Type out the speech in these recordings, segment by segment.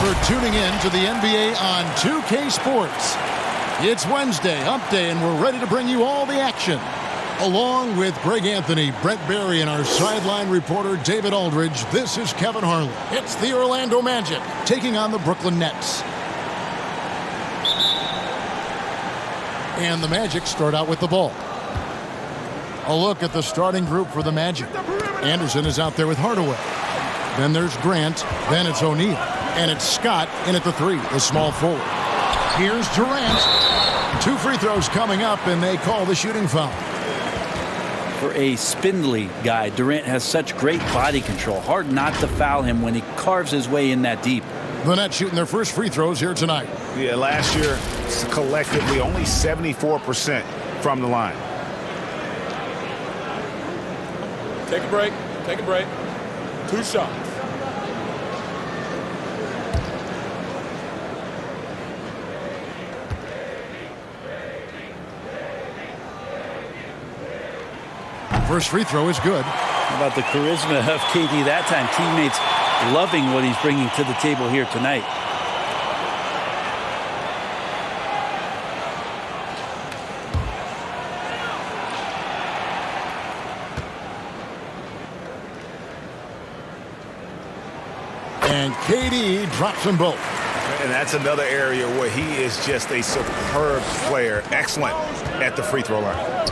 for tuning in to the NBA on 2K Sports. It's Wednesday, Hump Day, and we're ready to bring you all the action. Along with Greg Anthony, Brett Barry, and our sideline reporter David Aldridge, this is Kevin Harlan. It's the Orlando Magic taking on the Brooklyn Nets. And the Magic start out with the ball. A look at the starting group for the Magic. Anderson is out there with Hardaway. Then there's Grant. Then it's O'Neal. And it's Scott in at the three, the small forward. Here's Durant. 2 free throws coming up, and they call the shooting foul. For a spindly guy, Durant has such great body control. Hard not to foul him when he carves his way in that deep. The Nets shooting their first free throws here tonight. Yeah, last year, collectively, only 74% from the line. Take a break. Take a break. 2 shots. First free throw is good. How about the charisma of KD that time? Teammates loving what he's bringing to the table here tonight. And KD drops them both. And that's another area where he is just a superb player. Excellent at the free throw line.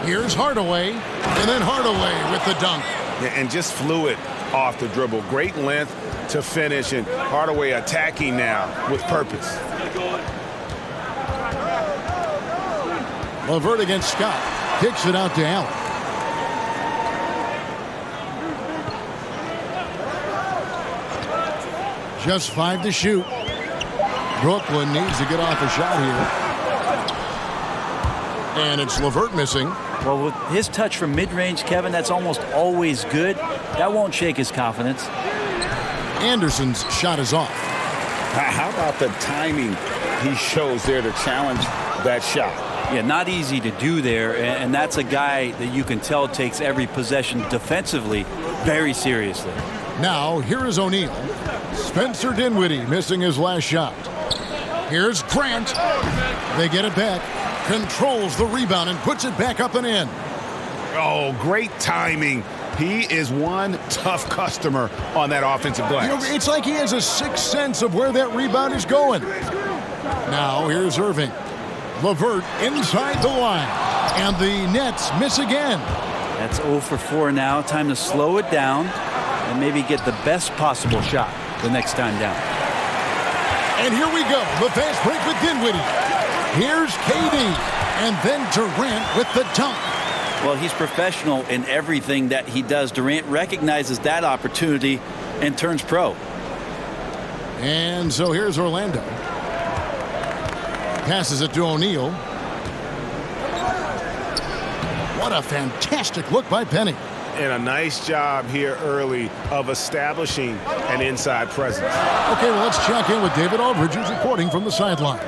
Here's Hardaway, and then Hardaway with the dunk. Yeah, and just fluid off the dribble. Great length to finish, and Hardaway attacking now with purpose. LeVert against Scott. Kicks it out to Allen. Just 5 to shoot. Brooklyn needs to get off a shot here. And it's LeVert missing. Well, with his touch from mid-range, Kevin, that's almost always good. That won't shake his confidence. Anderson's shot is off. How about the timing he shows there to challenge that shot? Yeah, not easy to do there, and that's a guy that you can tell takes every possession defensively very seriously. Now, here is O'Neal. Spencer Dinwiddie missing his last shot. Here's Grant. They get it back. Controls the rebound and puts it back up and in. Oh, great timing. He is one tough customer on that offensive glass. You know, it's like he has a sixth sense of where that rebound is going. Now, here's Irving. LeVert inside the line. And the Nets miss again. That's 0 for 4 now. Time to slow it down and maybe get the best possible shot the next time down. And here we go. The fast break with Dinwiddie. Here's KD. And then Durant with the dunk. Well, he's professional in everything that he does. Durant recognizes that opportunity and turns pro. And so here's Orlando. Passes it to O'Neal. What a fantastic look by Penny. And a nice job here early of establishing an inside presence. Okay, well, let's check in with David Aldridge, who's reporting from the sidelines.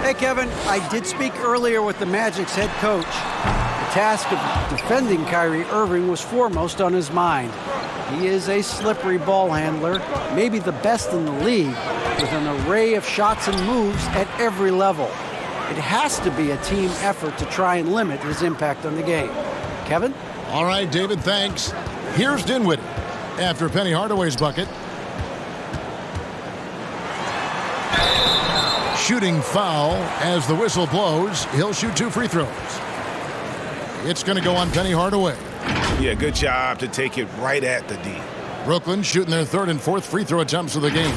Hey, Kevin, I did speak earlier with the Magic's head coach. The task of defending Kyrie Irving was foremost on his mind. He is a slippery ball handler, maybe the best in the league, with an array of shots and moves at every level. It has to be a team effort to try and limit his impact on the game. Kevin? All right, David, thanks. Here's Dinwiddie after Penny Hardaway's bucket. Shooting foul as the whistle blows. He'll shoot 2 free throws. It's going to go on Penny Hardaway. Yeah, good job to take it right at the D. Brooklyn shooting their 3rd and 4th free throw attempts of the game.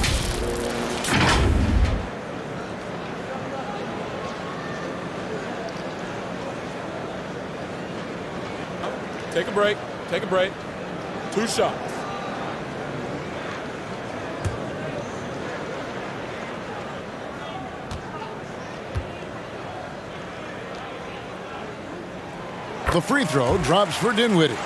Take a break. Take a break. 2 shots. The free throw drops for Dinwiddie.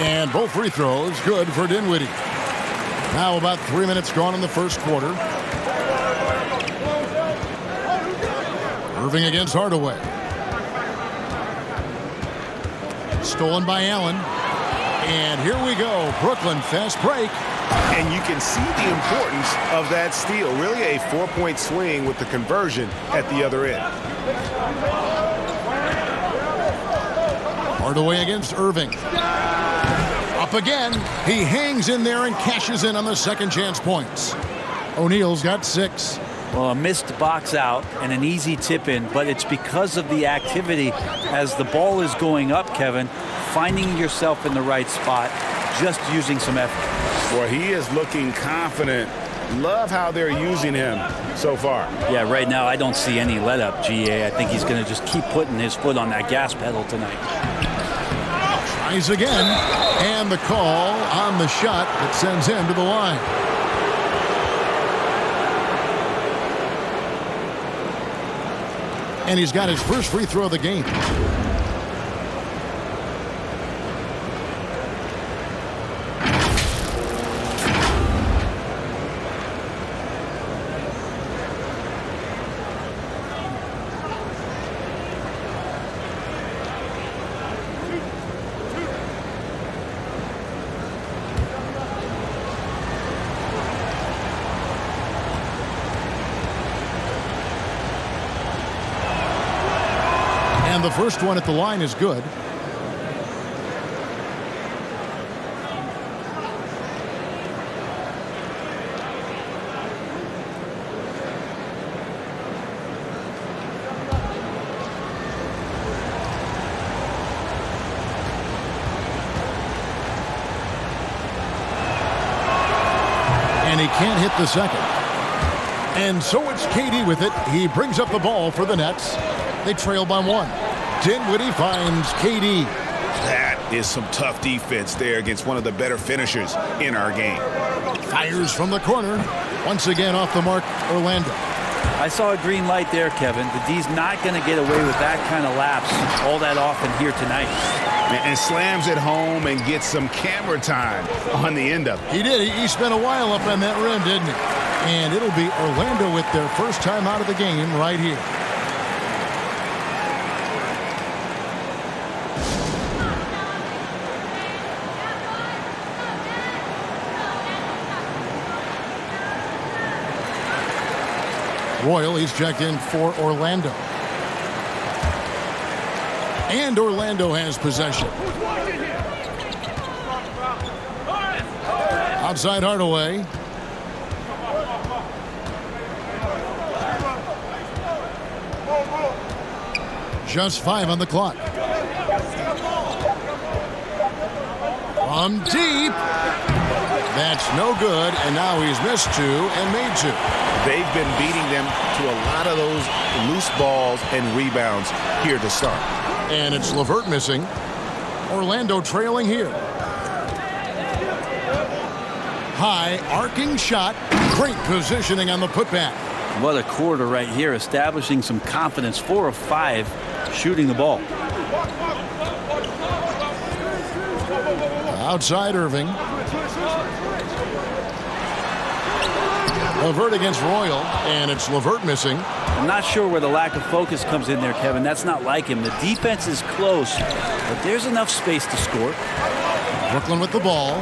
And both free throws good for Dinwiddie. Now about 3 minutes gone in the first quarter. Irving against Hardaway. Stolen by Allen. And here we go. Brooklyn fast break. And you can see the importance of that steal. Really a 4-point swing with the conversion at the other end. Hardaway against Irving. Up again. He hangs in there and cashes in on the second chance points. O'Neal's got 6. Well, a missed box out and an easy tip in, but it's because of the activity as the ball is going up, Kevin, finding yourself in the right spot, just using some effort. Well, he is looking confident. Love how they're using him so far. Yeah, right now I don't see any let up, GA. I think he's going to just keep putting his foot on that gas pedal tonight. Tries again, and the call on the shot that sends him to the line. And he's got his first free throw of the game. And the first one at the line is good. And he can't hit the second. And so it's KD with it. He brings up the ball for the Nets. They trail by 1. Dinwiddie finds KD. That is some tough defense there against one of the better finishers in our game. Fires from the corner. Once again off the mark, Orlando. I saw a green light there, Kevin. The D's not going to get away with that kind of lapse all that often here tonight. And slams it home and gets some camera time on the end of it. He did. He spent a while up on that rim, didn't he? And it'll be Orlando with their first time out of the game right here. Royal, he's checked in for Orlando. And Orlando has possession. Outside Hardaway. Just 5 on the clock. From deep. That's no good, and now he's missed 2 and made 2. They've been beating them to a lot of those loose balls and rebounds here to start. And it's LeVert missing. Orlando trailing here. High arcing shot. Great positioning on the putback. What a quarter right here, establishing some confidence. 4 of 5 shooting the ball. Outside Irving. LeVert against Royal, and it's LeVert missing. I'm not sure where the lack of focus comes in there, Kevin. That's not like him. The defense is close, but there's enough space to score. Brooklyn with the ball.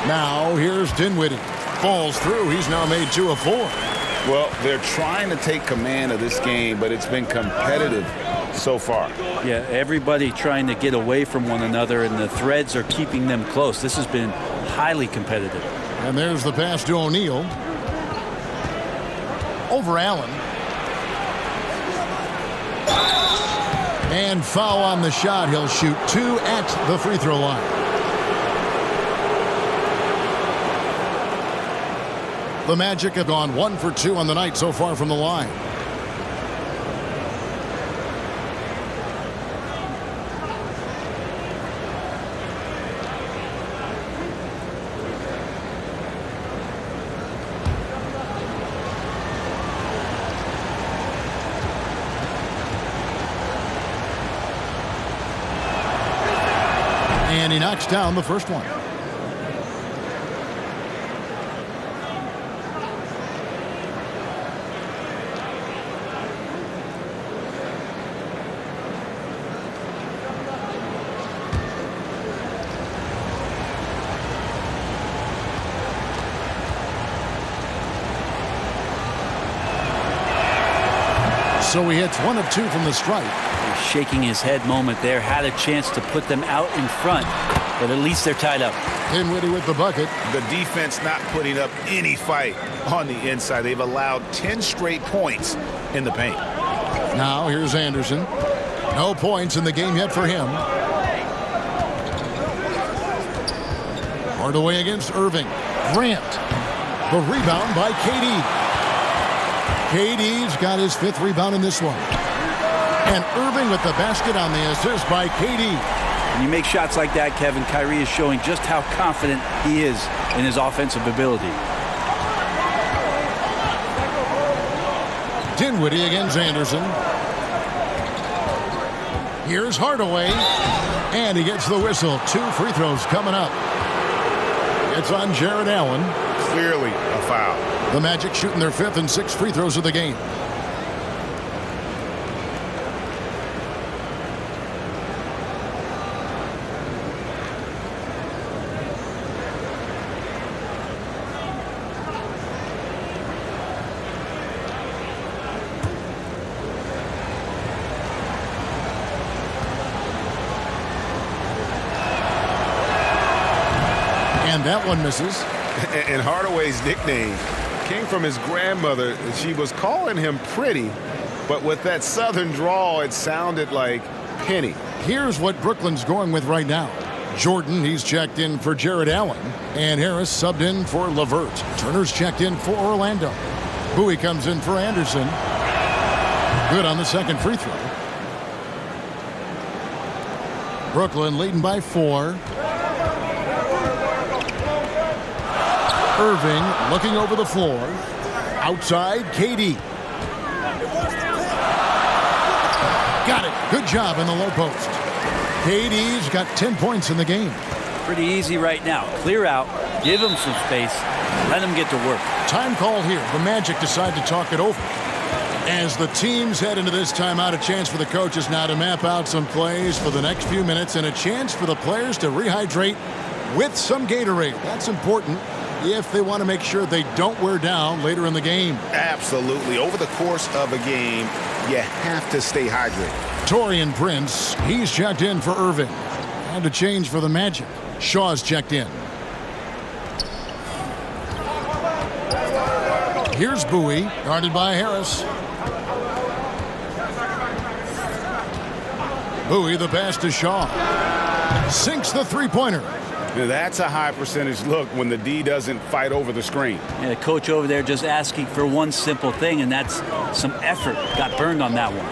Now here's Dinwiddie. Falls through. He's now made 2 of 4. Well, they're trying to take command of this game, but it's been competitive so far. Yeah, everybody trying to get away from one another, and the threads are keeping them close. This has been highly competitive. And there's the pass to O'Neal. Over Allen. And foul on the shot. He'll shoot 2 at the free throw line. The Magic have gone 1 for 2 on the night so far from the line. And he knocks down the first one. So he hits 1 of 2 from the strike. Shaking his head moment there. Had a chance to put them out in front, but at least they're tied up. Dinwiddie with the bucket. The defense not putting up any fight on the inside. They've allowed 10 straight points in the paint. Now here's Anderson. No points in the game yet for him. Hardaway against Irving. Grant. The rebound by KD. KD's got his 5th rebound in this one. And Irving with the basket on the assist by KD. When you make shots like that, Kevin, Kyrie is showing just how confident he is in his offensive ability. Dinwiddie against Anderson. Here's Hardaway. And he gets the whistle. 2 free throws coming up. It's on Jared Allen. Clearly a foul. The Magic shooting their 5th and 6th free throws of the game. And that one misses. And Hardaway's nickname came from his grandmother. She was calling him pretty, but with that southern drawl, it sounded like Penny. Here's what Brooklyn's going with right now. Jordan, he's checked in for Jared Allen. And Harris subbed in for LeVert. Turner's checked in for Orlando. Bowie comes in for Anderson. Good on the second free throw. Brooklyn leading by 4. Irving looking over the floor. Outside, KD. Got it. Good job in the low post. KD's got 10 points in the game. Pretty easy right now. Clear out, give him some space, let him get to work. Time call here. The Magic decide to talk it over. As the teams head into this timeout, a chance for the coaches now to map out some plays for the next few minutes and a chance for the players to rehydrate with some Gatorade. That's important if they want to make sure they don't wear down later in the game. Absolutely. Over the course of a game, you have to stay hydrated. Taurean Prince, he's checked in for Irving. And a change for the Magic. Shaw's checked in. Here's Bowie, guarded by Harris. Bowie, the pass to Shaw. Sinks the three-pointer. Now that's a high percentage look when the D doesn't fight over the screen. Yeah, coach over there just asking for one simple thing, and that's some effort. Got burned on that one.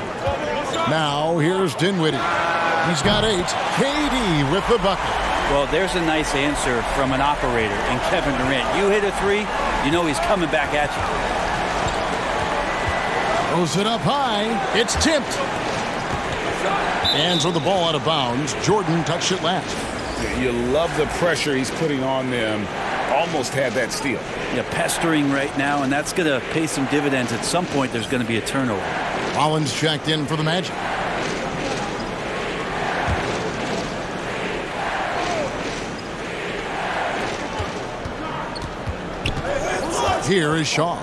Now here's Dinwiddie. He's got 8. KD with the bucket. Well, there's a nice answer from an operator in Kevin Durant. You hit a 3, you know he's coming back at you. Throws it up high. It's tipped. Hands with the ball out of bounds. Jordan touched it last. You love the pressure he's putting on them. Almost had that steal. Yeah, pestering right now, and that's going to pay some dividends. At some point, there's going to be a turnover. Collins checked in for the Magic. Here is Shaw.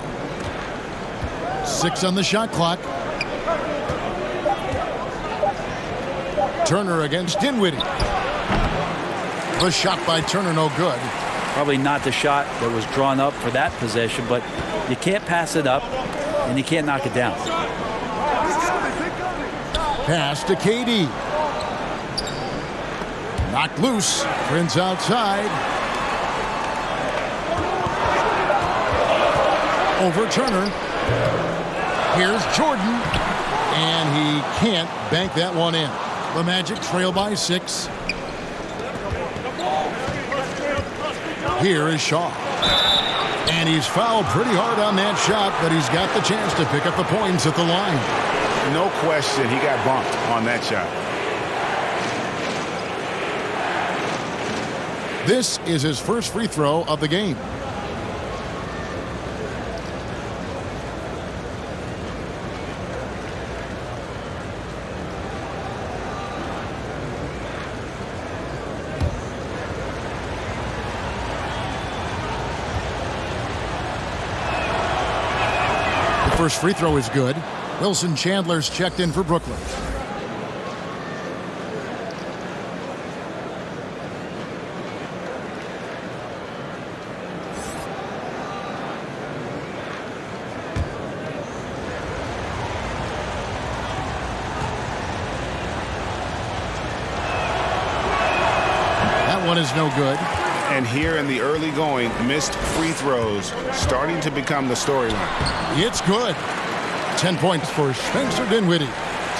6 on the shot clock. Turner against Dinwiddie. The shot by Turner, no good. Probably not the shot that was drawn up for that possession, but you can't pass it up, and you can't knock it down. Pass to KD. Knocked loose. Prince outside. Over Turner. Here's Jordan. And he can't bank that one in. The Magic trail by 6. Here is Shaw. And he's fouled pretty hard on that shot, but he's got the chance to pick up the points at the line. No question, he got bumped on that shot. This is his first free throw of the game. The first free throw is good. Wilson Chandler's checked in for Brooklyn. That one is no good. And here in the early going, missed free throws starting to become the storyline. It's good. 10 points for Spencer Dinwiddie.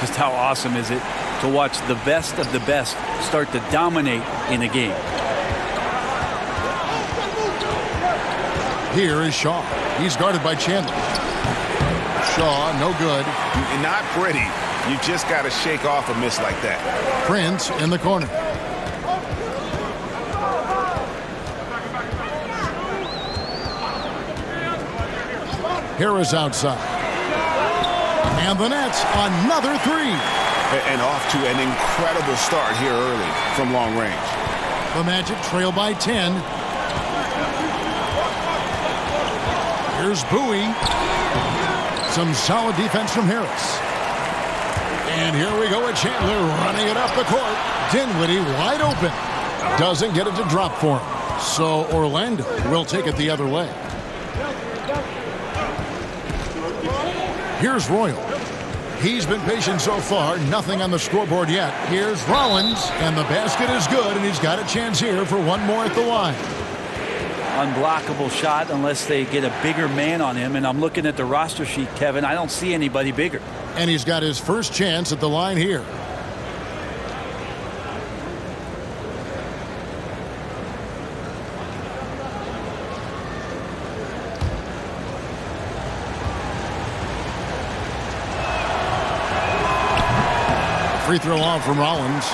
Just how awesome is it to watch the best of the best start to dominate in a game. Here is Shaw. He's guarded by Chandler. Shaw, no good. Not pretty. You just got to shake off a miss like that. Prince in the corner. Harris outside. And the Nets, another three. And off to an incredible start here early from long range. The Magic trail by 10. Here's Bowie. Some solid defense from Harris. And here we go with Chandler running it up the court. Dinwiddie wide open. Doesn't get it to drop for him. So Orlando will take it the other way. Here's Royal. He's been patient so far. Nothing on the scoreboard yet. Here's Rollins. And the basket is good. And he's got a chance here for one more at the line. Unblockable shot unless they get a bigger man on him. And I'm looking at the roster sheet, Kevin. I don't see anybody bigger. And he's got his first chance at the line here. Free throw off from Rollins.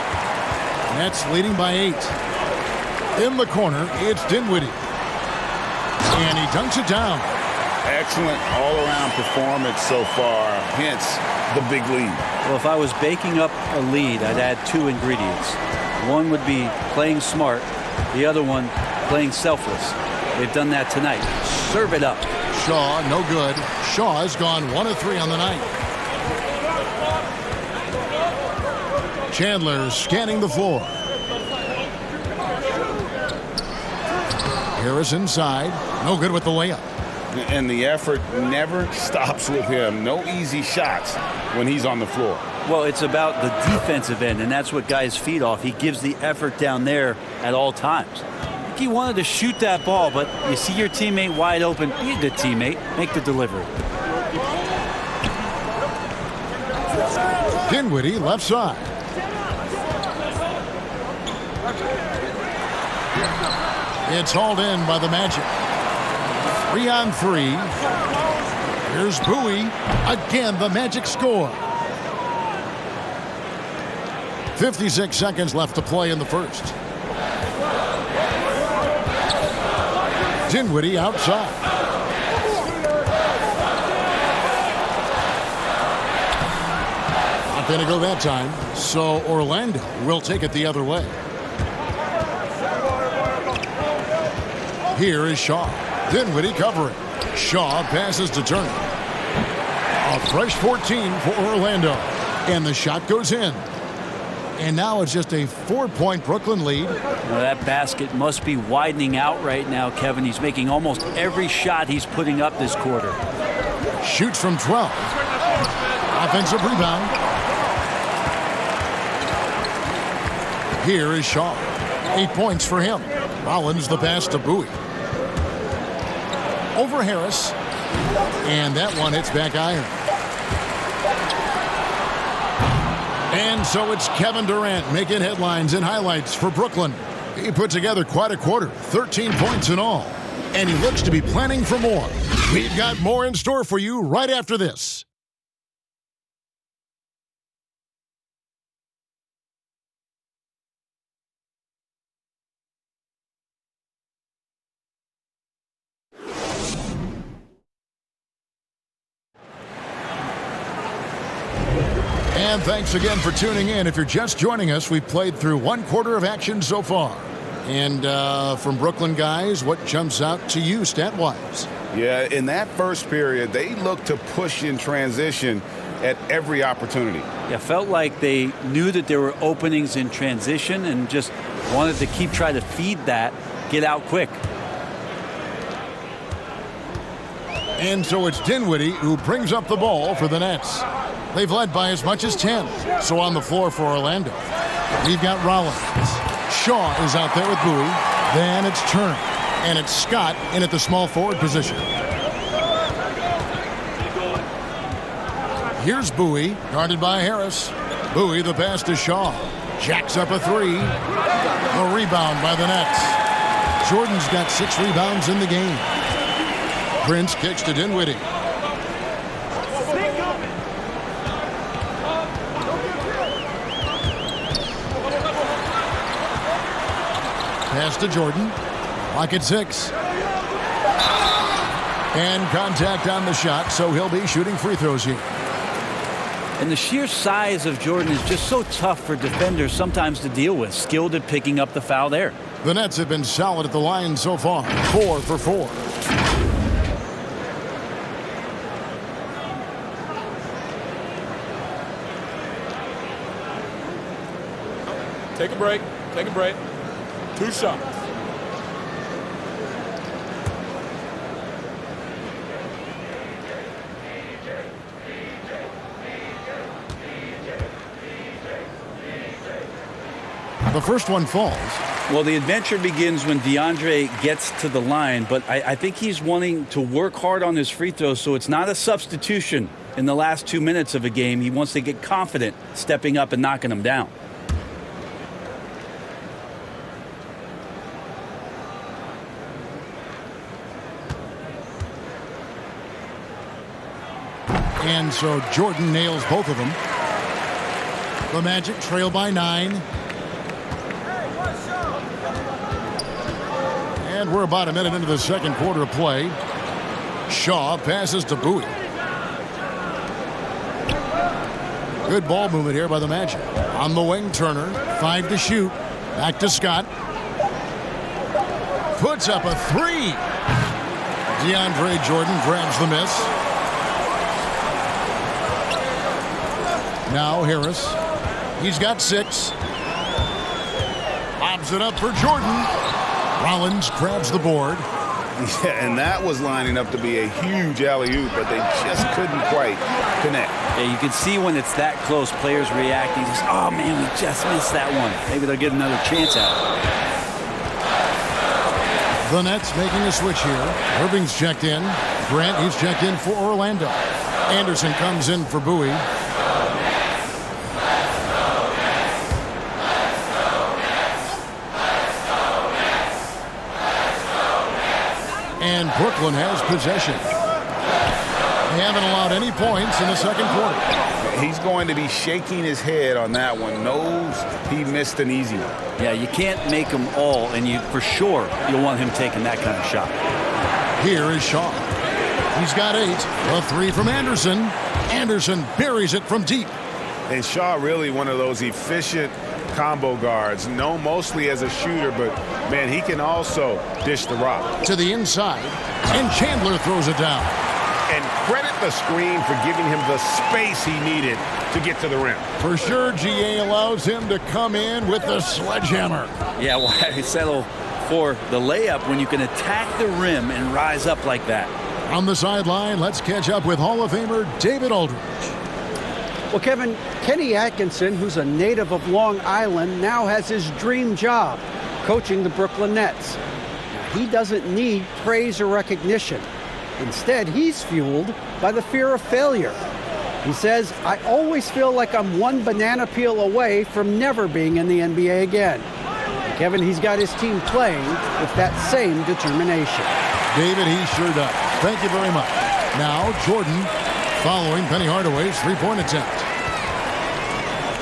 Nets leading by 8. In the corner, it's Dinwiddie. And he dunks it down. Excellent all-around performance so far, hence the big lead. Well, if I was baking up a lead, I'd add 2 ingredients. One would be playing smart. The other one, playing selfless. They've done that tonight. Serve it up. Shaw, no good. Shaw has gone 1 of 3 on the night. Chandler scanning the floor. Harris inside. No good with the layup. And the effort never stops with him. No easy shots when he's on the floor. Well, it's about the defensive end, and that's what guys feed off. He gives the effort down there at all times. He wanted to shoot that ball, but you see your teammate wide open. Be a good teammate. Make the delivery. Dinwiddie left side. It's hauled in by the Magic. 3 on 3. Here's Bowie. Again, the Magic score. 56 seconds left to play in the first. Dinwiddie outside. Not going to go that time. So Orlando will take it the other way. Here is Shaw. Dinwiddie covering. Shaw passes to Turner. A fresh 14 for Orlando. And the shot goes in. And now it's just a 4-point Brooklyn lead. Well, that basket must be widening out right now, Kevin. He's making almost every shot he's putting up this quarter. Shoots from 12. Offensive rebound. Here is Shaw. 8 points for him. Rollins the pass to Bowie. Over Harris. And that one hits back iron. And so it's Kevin Durant making headlines and highlights for Brooklyn. He put together quite a quarter, 13 points in all. And he looks to be planning for more. We've got more in store for you right after this. And thanks again for tuning in. If you're just joining us, we've played through 1/4 of action so far. And from Brooklyn guys, what jumps out to you stat-wise? Yeah, in that first period, they looked to push in transition at every opportunity. Yeah, felt like they knew that there were openings in transition and just wanted to keep trying to feed that, get out quick. And so it's Dinwiddie who brings up the ball for the Nets. They've led by as much as 10. So on the floor for Orlando, we've got Rollins. Shaw is out there with Bowie. Then it's Turner. And it's Scott in at the small forward position. Here's Bowie, guarded by Harris. Bowie, the pass to Shaw. Jacks up a three. A rebound by the Nets. Jordan's got 6 rebounds in the game. Prince kicks to Dinwiddie. Pass to Jordan. Clock at 6. And contact on the shot, so he'll be shooting free throws here. And the sheer size of Jordan is just so tough for defenders sometimes to deal with. Skilled at picking up the foul there. The Nets have been solid at the line so far. 4 for 4. Take a break. Take a break. 2 shots. The first one falls. Well, the adventure begins when DeAndre gets to the line, but I think he's wanting to work hard on his free throws, so it's not a substitution in the last 2 minutes of a game. He wants to get confident stepping up and knocking them down. And so Jordan nails both of them. The Magic trail by 9. And we're about a minute into the second quarter of play. Shaw passes to Bowie. Good ball movement here by the Magic. On the wing, Turner. 5 to shoot. Back to Scott. Puts up a 3. DeAndre Jordan grabs the miss. Now Harris. He's got 6. Lobs it up for Jordan. Rollins grabs the board. Yeah, and that was lining up to be a huge alley-oop, but they just couldn't quite connect. Yeah, you can see when it's that close, players reacting. Just, oh, man, we just missed that one. Maybe they'll get another chance at it. The Nets making a switch here. Irving's checked in. Grant, he's checked in for Orlando. Anderson comes in for Bowie. And Brooklyn has possession. They haven't allowed any points in the second quarter. He's going to be shaking his head on that one. Knows he missed an easy one. Yeah, you can't make them all, and you for sure you'll want him taking that kind of shot. Here is Shaw. He's got 8. A 3 from Anderson. Anderson buries it from deep. And Shaw really one of those efficient combo guards, known mostly as a shooter, but man, he can also dish the rock. To the inside, and Chandler throws it down. And credit the screen for giving him the space he needed to get to the rim. For sure, GA allows him to come in with the sledgehammer. Yeah, why settle for the layup when you can attack the rim and rise up like that? On the sideline, let's catch up with Hall of Famer David Aldridge. Well, Kevin, Kenny Atkinson, who's a native of Long Island, now has his dream job, coaching the Brooklyn Nets. Now, he doesn't need praise or recognition. Instead, he's fueled by the fear of failure. He says, I always feel like I'm one banana peel away from never being in the NBA again. And Kevin, he's got his team playing with that same determination. David, he sure does. Thank you very much. Now, Jordan following Penny Hardaway's three-point attempt.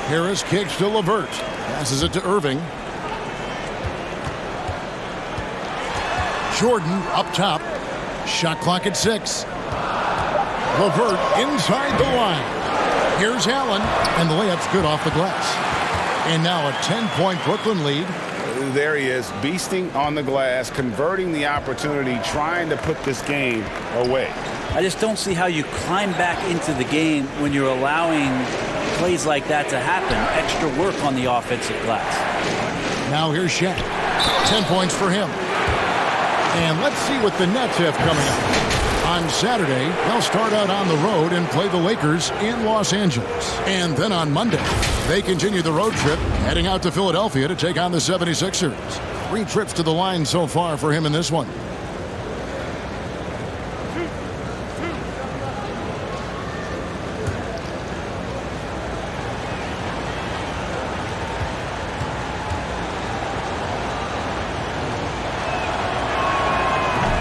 Harris kicks to LeVert. Passes it to Irving. Jordan up top. Shot clock at 6. LeVert inside the line. Here's Allen, and the layup's good off the glass. And now a 10-point Brooklyn lead. There he is, beasting on the glass, converting the opportunity, trying to put this game away. I just don't see how you climb back into the game when you're allowing plays like that to happen. Extra work on the offensive glass. Now here's Shaq. 10 points for him. And let's see what the Nets have coming up. On Saturday, they'll start out on the road and play the Lakers in Los Angeles. And then on Monday, they continue the road trip, heading out to Philadelphia to take on the 76ers. 3 trips to the line so far for him in this one.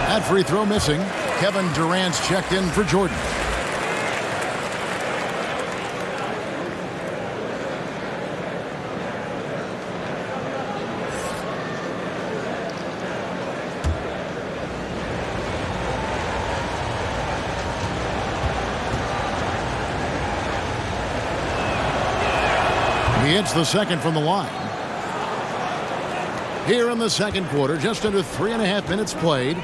That free throw missing. Kevin Durant's checked in for Jordan. He hits the second from the line. Here in the second quarter, just under 3.5 minutes played.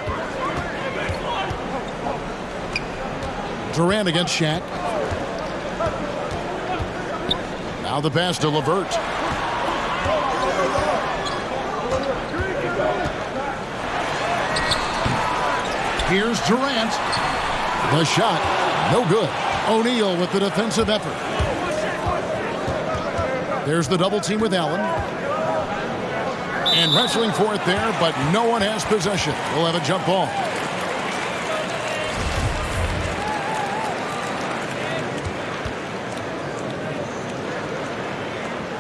Durant against Shaq. Now the pass to LeVert. Here's Durant. The shot, no good. O'Neal with the defensive effort. There's the double team with Allen. And wrestling for it there, but no one has possession. We'll have a jump ball.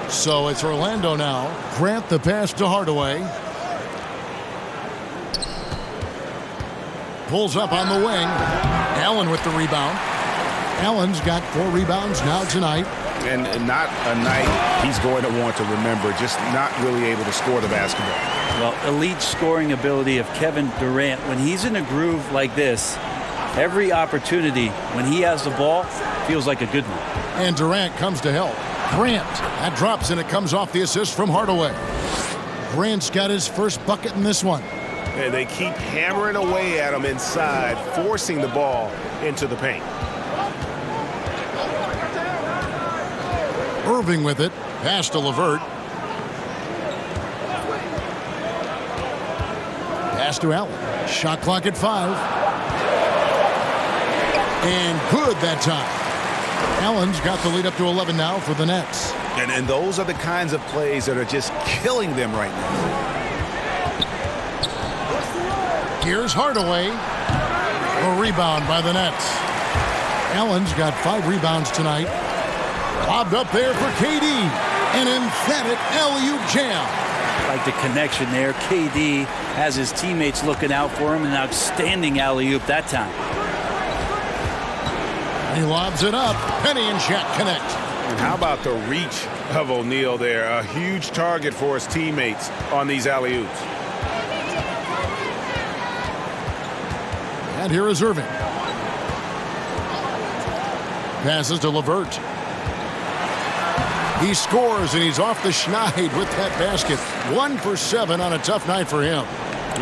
So it's Orlando now. Grant the pass to Hardaway. Pulls up on the wing. Allen with the rebound. Allen's got 4 rebounds now tonight. And not a night he's going to want to remember, just not really able to score the basketball. Well, elite scoring ability of Kevin Durant. When he's in a groove like this, every opportunity when he has the ball feels like a good one. And Durant comes to help. Grant, that drops and it comes off the assist from Hardaway. Grant's got his first bucket in this one. And they keep hammering away at him inside, forcing the ball into the paint. Irving with it. Pass to LeVert. Pass to Allen. Shot clock at 5. And good that time. Allen's got the lead up to 11 now for the Nets. And those are the kinds of plays that are just killing them right now. Here's Hardaway. A rebound by the Nets. Allen's got 5 rebounds tonight. Lobbed up there for KD. An emphatic alley-oop jam. Like the connection there. KD has his teammates looking out for him. An outstanding alley-oop that time. He lobs it up. Penny and Shaq connect. And how about the reach of O'Neal there? A huge target for his teammates on these alley-oops. And here is Irving. Passes to LeVert. He scores, and he's off the schneid with that basket. 1 for 7 on a tough night for him.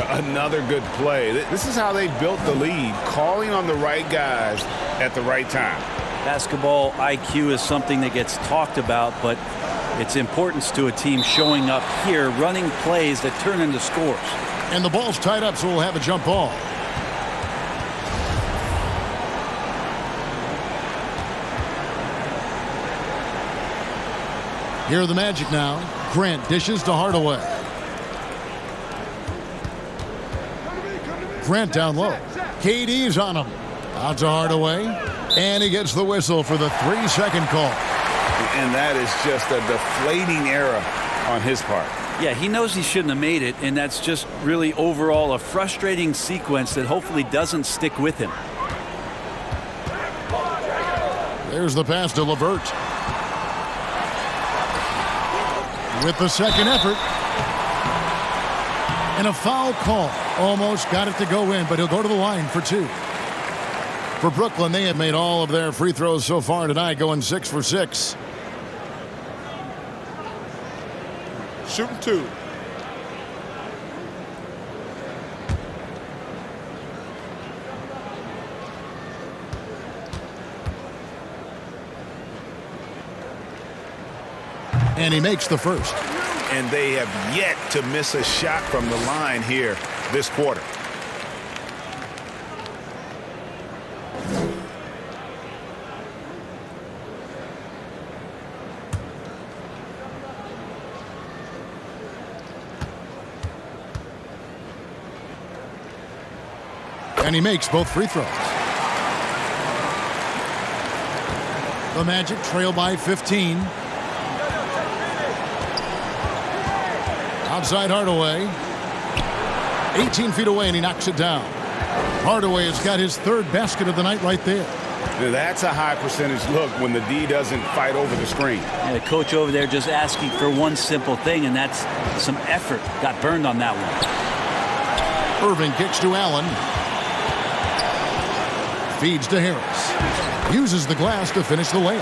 Another good play. This is how they built the lead, calling on the right guys at the right time. Basketball IQ is something that gets talked about, but its importance to a team showing up here, running plays that turn into scores. And the ball's tied up, so we'll have a jump ball. Here are the Magic now. Grant dishes to Hardaway. Grant down low. KD's on him. Out to Hardaway. And he gets the whistle for the 3-second call. And that is just a deflating error on his part. Yeah, he knows he shouldn't have made it, and that's just really overall a frustrating sequence that hopefully doesn't stick with him. There's the pass to LeVert. With the second effort. And a foul call. Almost got it to go in, but he'll go to the line for 2. For Brooklyn, they have made all of their free throws so far tonight, going 6 for 6. Shooting 2. And he makes the first. And they have yet to miss a shot from the line here this quarter. And he makes both free throws. The Magic trail by 15. Outside Hardaway. 18 feet away, and he knocks it down. Hardaway has got his third basket of the night right there. That's a high percentage look when the D doesn't fight over the screen. And the coach over there just asking for one simple thing, and that's some effort. Got burned on that one. Irving kicks to Allen. Feeds to Harris. Uses the glass to finish the layup.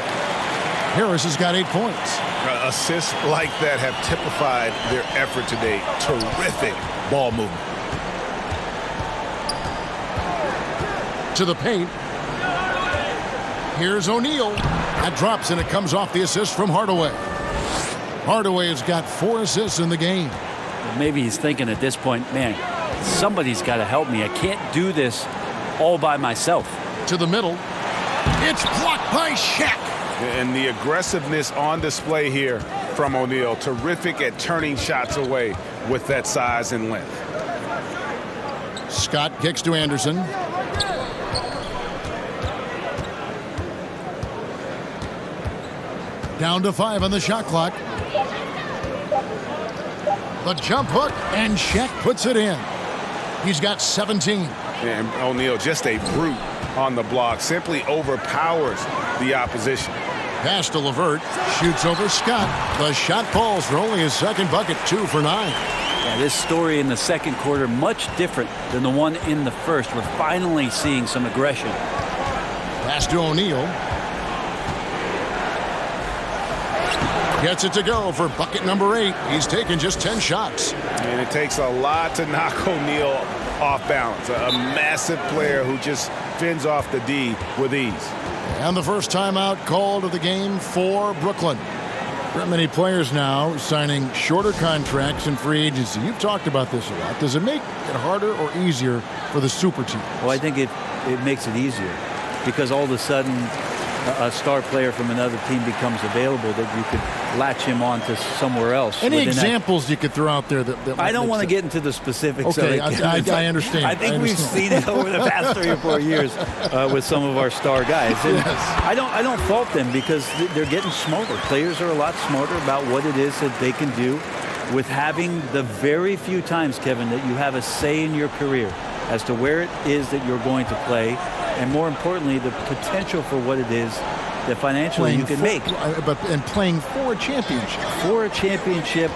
Harris has got 8 points. Assists like that have typified their effort today. Terrific ball movement. To the paint. Here's O'Neal. That drops, and it comes off the assist from Hardaway. Hardaway has got 4 assists in the game. Maybe he's thinking at this point, man, somebody's got to help me. I can't do this all by myself. To the middle. It's blocked by Shaq. And the aggressiveness on display here from O'Neal. Terrific at turning shots away with that size and length. Scott kicks to Anderson. Down to 5 on the shot clock. The jump hook, and Shaq puts it in. He's got 17. And O'Neal, just a brute on the block. Simply overpowers the opposition. Pass to LeVert. Shoots over Scott. The shot falls for only his second bucket, 2 for 9. Yeah, this story in the second quarter, much different than the one in the first. We're finally seeing some aggression. Pass to O'Neal. Gets it to go for bucket number 8. He's taken just 10 shots. And it takes a lot to knock O'Neal off balance. A massive player who just fends off the D with ease. And the first timeout called of the game for Brooklyn. There many players now signing shorter contracts in free agency. You've talked about this a lot. Does it make it harder or easier for the super teams? Well, I think it makes it easier because all of a sudden a star player from another team becomes available that you could latch him on to somewhere else. Any examples you could throw out there that I don't want to get into the specifics. Okay, of it. I understand. I think we've seen it over the past 3 or 4 years with some of our star guys. And yes. I don't fault them because they're getting smarter. Players are a lot smarter about what it is that they can do with having the very few times, Kevin, that you have a say in your career as to where it is that you're going to play. And more importantly, the potential for what it is that financially you can make. And playing for a championship. For a championship,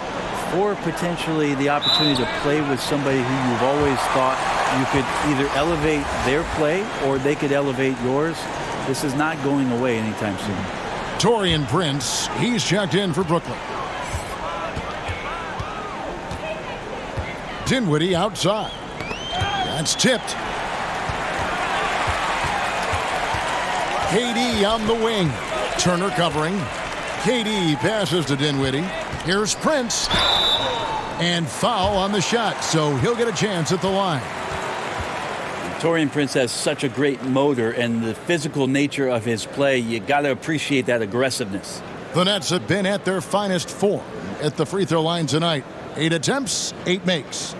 for potentially the opportunity to play with somebody who you've always thought you could either elevate their play or they could elevate yours. This is not going away anytime soon. Taurean Prince, he's checked in for Brooklyn. Dinwiddie outside. That's tipped. KD on the wing. Turner covering. KD passes to Dinwiddie. Here's Prince. And foul on the shot, so he'll get a chance at the line. Taurean Prince has such a great motor and the physical nature of his play. You got to appreciate that aggressiveness. The Nets have been at their finest form at the free throw line tonight. 8 attempts, 8 makes.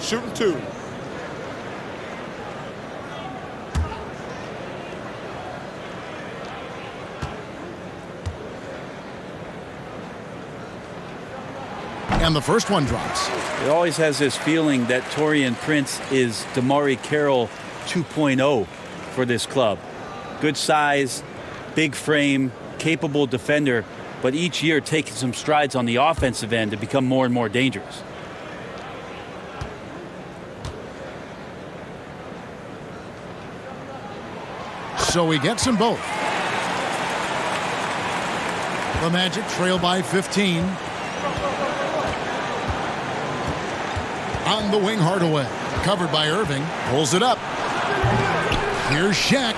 Shooting 2. And the first one drops. It always has this feeling that Taurean Prince is DeMarre Carroll 2.0 for this club. Good size, big frame, capable defender, but each year taking some strides on the offensive end to become more and more dangerous. So he gets them both. The Magic trail by 15. On the wing, Hardaway. Covered by Irving. Pulls it up. Here's Shaq.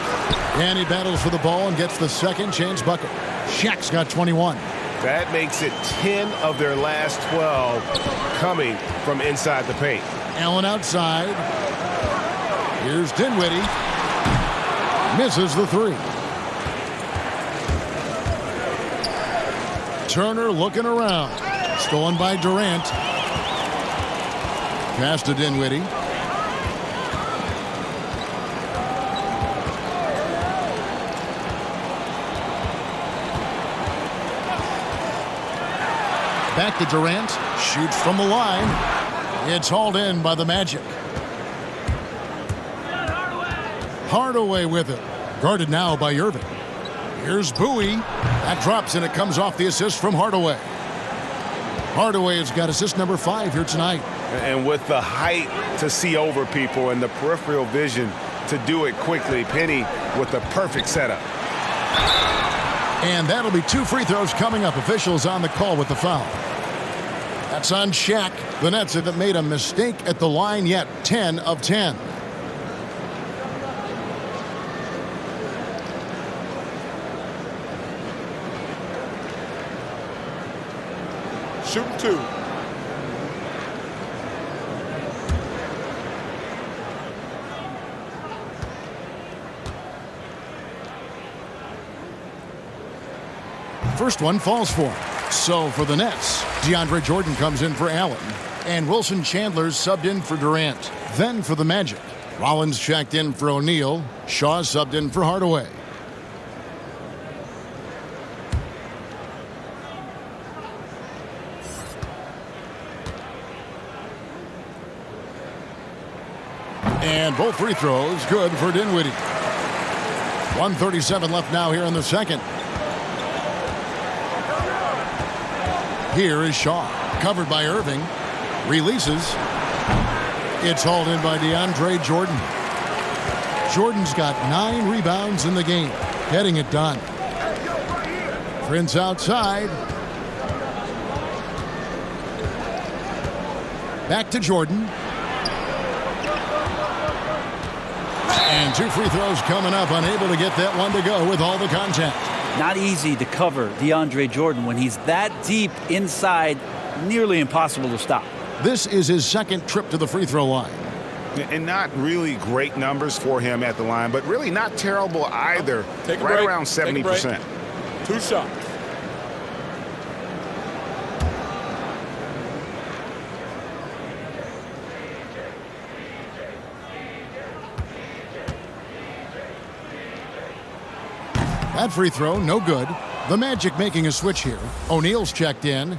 And he battles for the ball and gets the second chance bucket. Shaq's got 21. That makes it 10 of their last 12 coming from inside the paint. Allen outside. Here's Dinwiddie. Misses the three. Turner looking around. Stolen by Durant. Pass to Dinwiddie. Back to Durant. Shoots from the line. It's hauled in by the Magic. Hardaway with it. Guarded now by Irving. Here's Bowie. That drops and it comes off the assist from Hardaway. Hardaway has got assist number 5 here tonight. And with the height to see over people and the peripheral vision to do it quickly, Penny with the perfect setup. And that'll be 2 free throws coming up. Officials on the call with the foul. That's on Shaq. The Nets haven't made a mistake at the line yet. 10 of 10. Shooting 2. First one falls for him. So for the Nets, DeAndre Jordan comes in for Allen. And Wilson Chandler's subbed in for Durant. Then for the Magic, Rollins checked in for O'Neal. Shaw subbed in for Hardaway. And both free throws good for Dinwiddie. 1:37 left now here in the second. Here is Shaw. Covered by Irving. Releases. It's hauled in by DeAndre Jordan. Jordan's got 9 rebounds in the game. Getting it done. Prince outside. Back to Jordan. And 2 free throws coming up. Unable to get that one to go with all the contact. Not easy to cover DeAndre Jordan when he's that deep inside. Nearly impossible to stop. This is his second trip to the free throw line. And not really great numbers for him at the line, but really not terrible either. Take a right break. around 70%. 2 shots. That free throw, no good. The Magic making a switch here. O'Neal's checked in.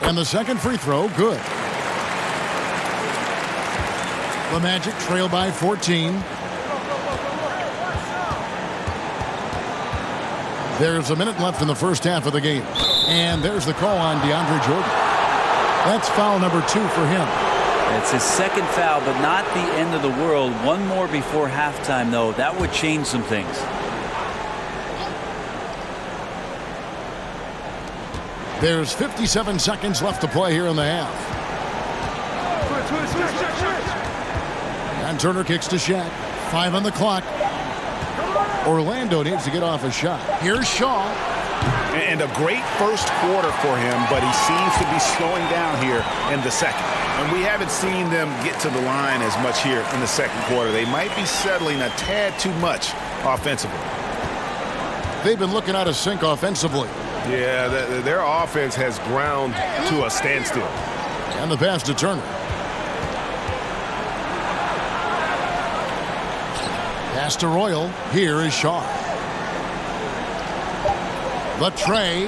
And the second free throw, good. The Magic trail by 14. There's a minute left in the first half of the game. And there's the call on DeAndre Jordan. That's foul number 2 for him. It's his second foul, but not the end of the world. One more before halftime, though. That would change some things. There's 57 seconds left to play here in the half. And Turner kicks to Shaq. 5 on the clock. Orlando needs to get off a shot. Here's Shaw. And a great first quarter for him, but he seems to be slowing down here in the second. And we haven't seen them get to the line as much here in the second quarter. They might be settling a tad too much offensively. They've been looking out of sync offensively. Yeah, their offense has ground to a standstill. And the pass to Turner. Pass to Royal. Here is Shaw. The tray.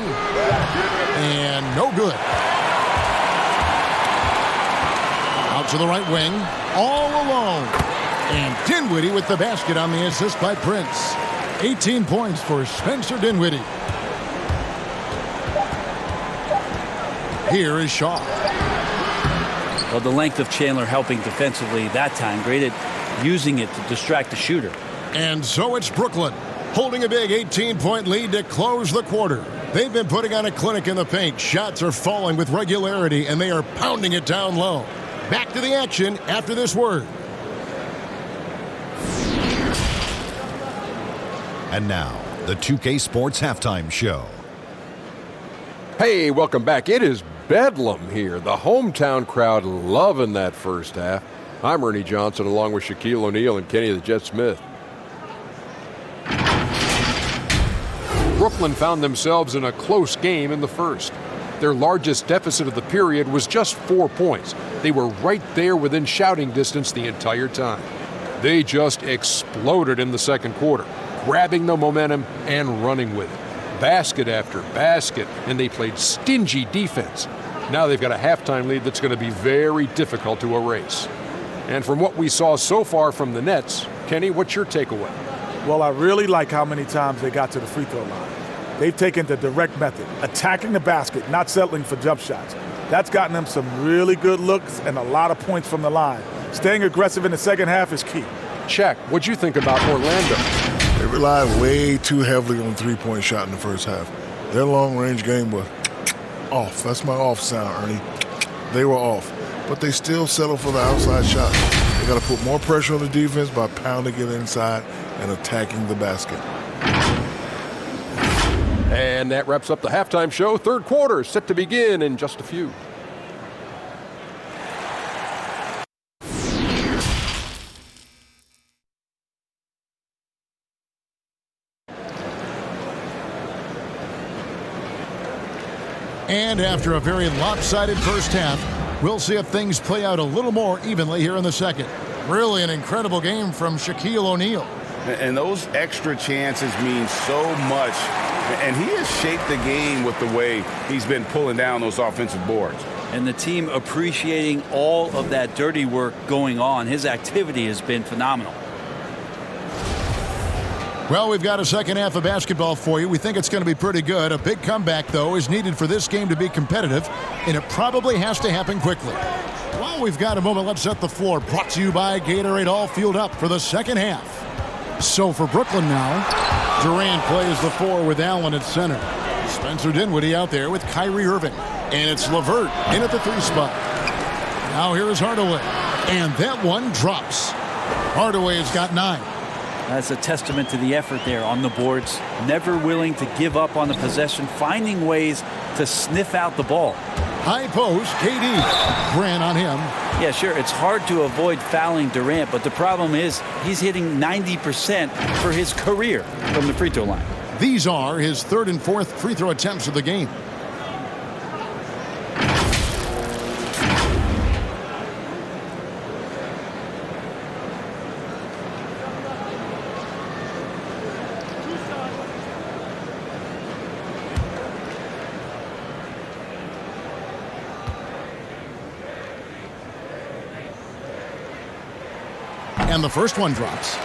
And no good. Out to to the right wing, all alone. And Dinwiddie with the basket on the assist by Prince. 18 points for Spencer Dinwiddie. Here is Shaw. Well, the length of Chandler helping defensively that time. Great at using it to distract the shooter. And so it's Brooklyn, holding a big 18-point lead to close the quarter. They've been putting on a clinic in the paint. Shots are falling with regularity, and they are pounding it down low. Back to the action after this word. And now, the 2K Sports Halftime Show. Hey, welcome back. It is bedlam here. The hometown crowd loving that first half. I'm Ernie Johnson along with Shaquille O'Neal and Kenny the Jet Smith. Brooklyn found themselves in a close game in the first. Their largest deficit of the period was just 4 points. They were right there within shouting distance the entire time. They just exploded in the second quarter, grabbing the momentum and running with it. Basket after basket, and they played stingy defense. Now they've got a halftime lead that's going to be very difficult to erase. And from what we saw so far from the Nets, Kenny, what's your takeaway? Well, I really like how many times they got to the free throw line. They've taken the direct method, attacking the basket, not settling for jump shots. That's gotten them some really good looks and a lot of points from the line. Staying aggressive in the second half is key. Shaq, what'd you think about Orlando? They relied way too heavily on the three-point shot in the first half. Their long-range game was off. That's my off sound, Ernie. They were off. But they still settle for the outside shot. They got to put more pressure on the defense by pounding it inside and attacking the basket. And that wraps up the halftime show. Third quarter set to begin in just a few. And after a very lopsided first half, we'll see if things play out a little more evenly here in the second. Really an incredible game from Shaquille O'Neal. And those extra chances mean so much. And he has shaped the game with the way he's been pulling down those offensive boards. And the team appreciating all of that dirty work going on. His activity has been phenomenal. Well, we've got a second half of basketball for you. We think it's going to be pretty good. A big comeback, though, is needed for this game to be competitive, and it probably has to happen quickly. While we've got a moment, let's set the floor. Brought to you by Gatorade, all fueled up for the second half. So for Brooklyn now, Durant plays the four with Allen at center. Spencer Dinwiddie out there with Kyrie Irving. And it's LeVert in at the three spot. Now here is Hardaway. And that one drops. Hardaway has got 9. That's a testament to the effort there on the boards. Never willing to give up on the possession, finding ways to sniff out the ball. High post, KD. Grant on him. Yeah, sure, it's hard to avoid fouling Durant, but the problem is he's hitting 90% for his career from the free throw line. These are his third and fourth free throw attempts of the game. And the first one drops.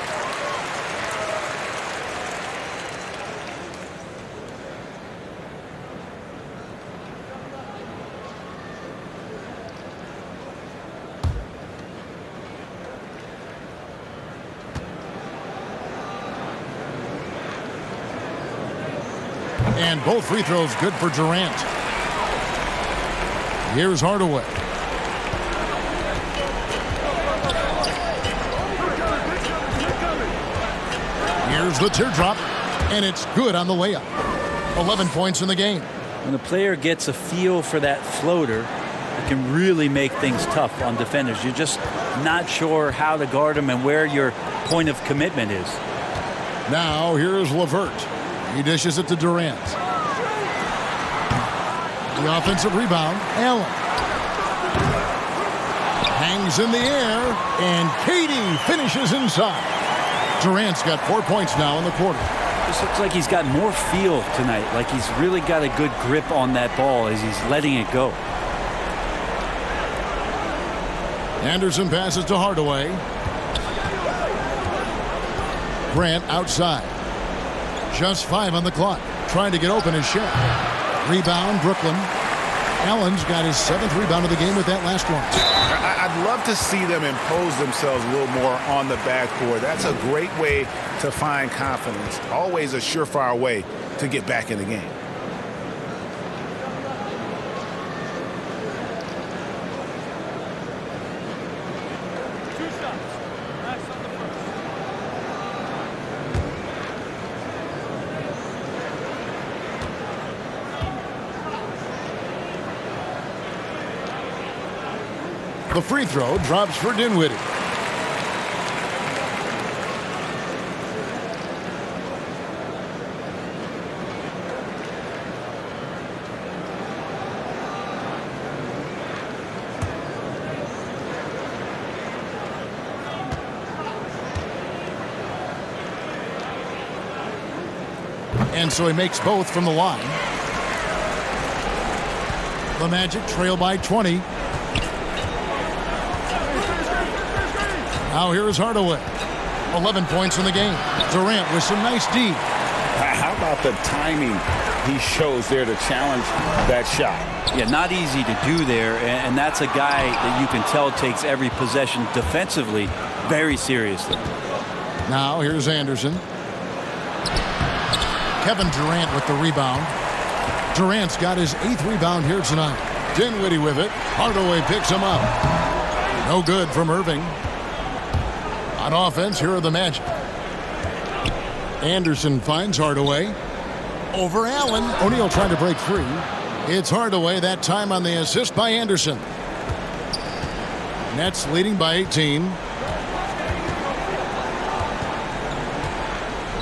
And both free throws good for Durant. Here's Hardaway. Here's the teardrop, and it's good on the layup. 11 points in the game. When a player gets a feel for that floater, it can really make things tough on defenders. You're just not sure how to guard them and where your point of commitment is. Now here's LeVert. He dishes it to Durant. The offensive rebound, Allen. Hangs in the air, and KD finishes inside. Durant's got 4 points now in the quarter. This looks like he's got more feel tonight, like he's really got a good grip on that ball as he's letting it go. Anderson passes to Hardaway. Grant outside. Just 5 on the clock. Trying to get open is Shaq. Rebound, Brooklyn. Allen's got his 7th rebound of the game with that last one. I'd love to see them impose themselves a little more on the backboard. That's a great way to find confidence. Always a surefire way to get back in the game. The free throw drops for Dinwiddie. And so he makes both from the line. The Magic trail by 20. Now here's Hardaway. 11 points in the game. Durant with some nice D. How about the timing he shows there to challenge that shot? Yeah, not easy to do there, and that's a guy that you can tell takes every possession defensively very seriously. Now here's Anderson. Kevin Durant with the rebound. Durant's got his 8th rebound here tonight. Dinwiddie with it. Hardaway picks him up. No good from Irving. On offense, here are the Magic. Anderson finds Hardaway. Over Allen. O'Neal trying to break free. It's Hardaway, that time on the assist by Anderson. Nets leading by 18.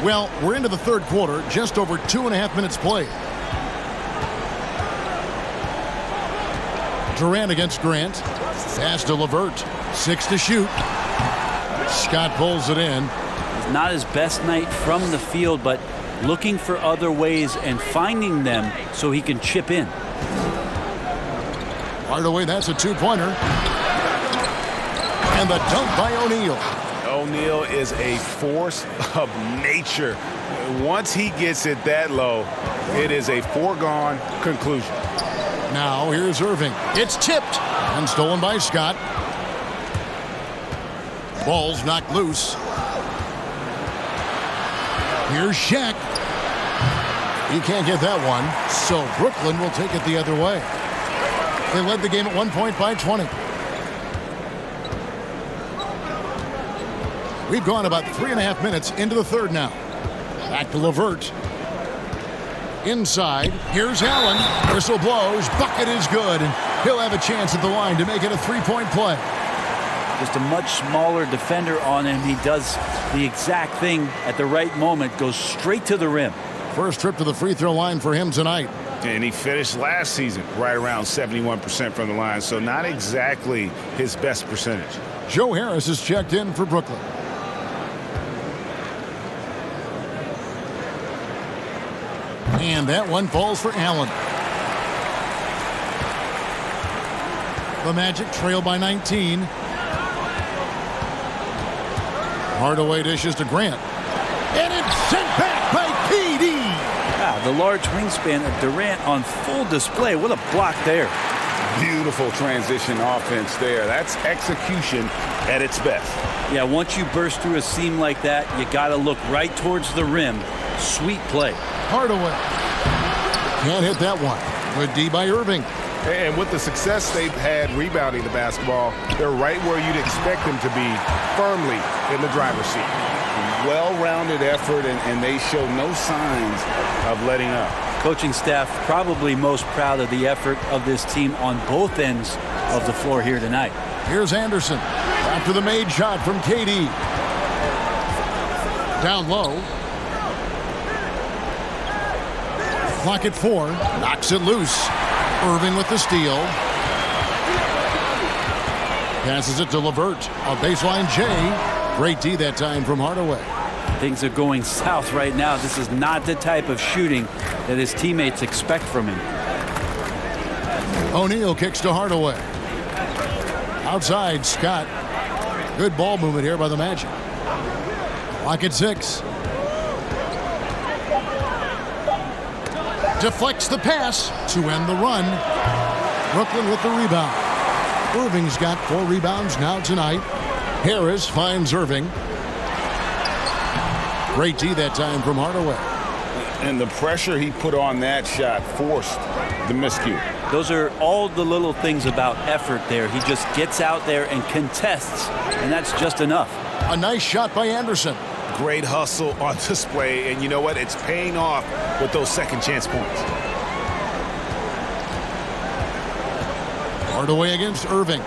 Well, we're into the 3rd quarter, just over 2.5 minutes played. Durant against Grant. Pass to LeVert. 6 to shoot. Scott pulls it in. It's not his best night from the field, but looking for other ways and finding them so he can chip in. Hardaway, that's a 2-pointer. And the dunk by O'Neal. O'Neal is a force of nature. Once he gets it that low, it is a foregone conclusion. Now here's Irving. It's tipped and stolen by Scott. Ball's knocked loose. Here's Shaq. He can't get that one, so Brooklyn will take it the other way. They led the game at 1 point by 20. We've gone about 3.5 minutes into the 3rd now. Back to LeVert. Inside, here's Allen. Whistle blows, bucket is good, and he'll have a chance at the line to make it a 3-point play. Just a much smaller defender on him. He does the exact thing at the right moment, goes straight to the rim. First trip to the free throw line for him tonight. And he finished last season right around 71% from the line, so not exactly his best percentage. Joe Harris is checked in for Brooklyn. And that one falls for Allen. The Magic trail by 19. Hardaway dishes to Grant. And it's sent back by KD. Wow, the large wingspan of Durant on full display. What a block there. Beautiful transition offense there. That's execution at its best. Yeah, once you burst through a seam like that, you got to look right towards the rim. Sweet play. Hardaway. Can't hit that one. Good D by Irving. And with the success they've had rebounding the basketball, they're right where you'd expect them to be, firmly in the driver's seat. Well-rounded effort, and they show no signs of letting up. Coaching staff probably most proud of the effort of this team on both ends of the floor here tonight. Here's Anderson. After the made shot from KD. Down low. Clock at 4. Knocks it loose. Irving with the steal. Passes it to LeVert. A baseline J. Great D that time from Hardaway. Things are going south right now. This is not the type of shooting that his teammates expect from him. O'Neal kicks to Hardaway. Outside, Scott. Good ball movement here by the Magic. Clock at 6. Deflects the pass to end the run. Brooklyn with the rebound. Irving's got 4 rebounds now tonight. Harris finds Irving. Great D that time from Hardaway. And the pressure he put on that shot forced the miscue. Those are all the little things about effort there. He just gets out there and contests, and that's just enough. A nice shot by Anderson. Great hustle on display, and you know what? It's paying off with those second chance points. Hardaway against Irving.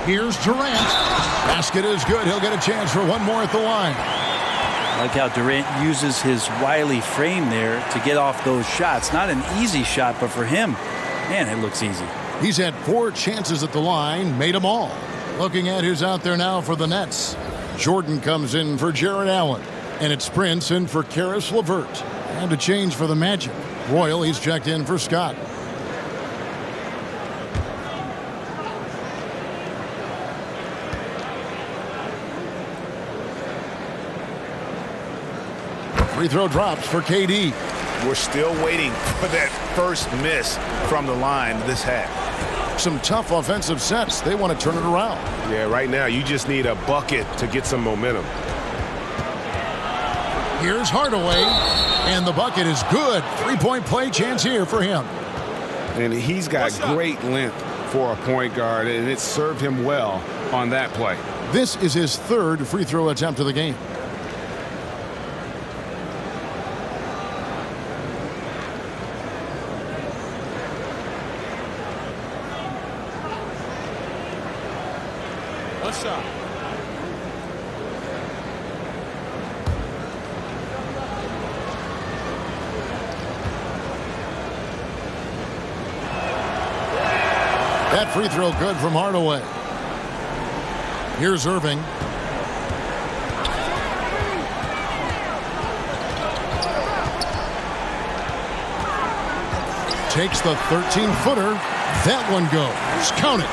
Here's Durant. Basket is good. He'll get a chance for one more at the line. I like how Durant uses his wily frame there to get off those shots. Not an easy shot, but for him, man, it looks easy. He's had 4 chances at the line, made them all. Looking at who's out there now for the Nets. Jordan comes in for Jarrett Allen. And it's Prince in for Karis LeVert. And a change for the Magic. Royal, he's checked in for Scott. Free throw drops for KD. We're still waiting for that first miss from the line this half. Some tough offensive sets. They want to turn it around. Yeah, right now you just need a bucket to get some momentum. Here's Hardaway, and the bucket is good. 3-point play chance here for him. And he's got great length for a point guard, and it served him well on that play. This is his 3rd free throw attempt of the game. One shot. That free throw good from Hardaway. Here's Irving. Takes the 13-footer. That one goes. Count it.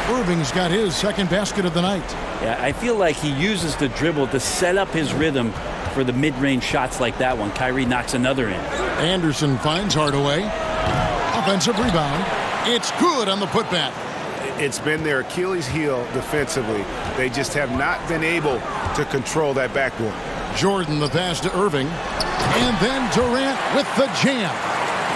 Irving's got his 2nd basket of the night. Yeah, I feel like he uses the dribble to set up his rhythm for the mid-range shots like that one. Kyrie knocks another in. Anderson finds Hardaway. Offensive rebound. It's good on the putback. It's been their Achilles heel defensively. They just have not been able to control that backboard. Jordan the pass to Irving. And then Durant with the jam.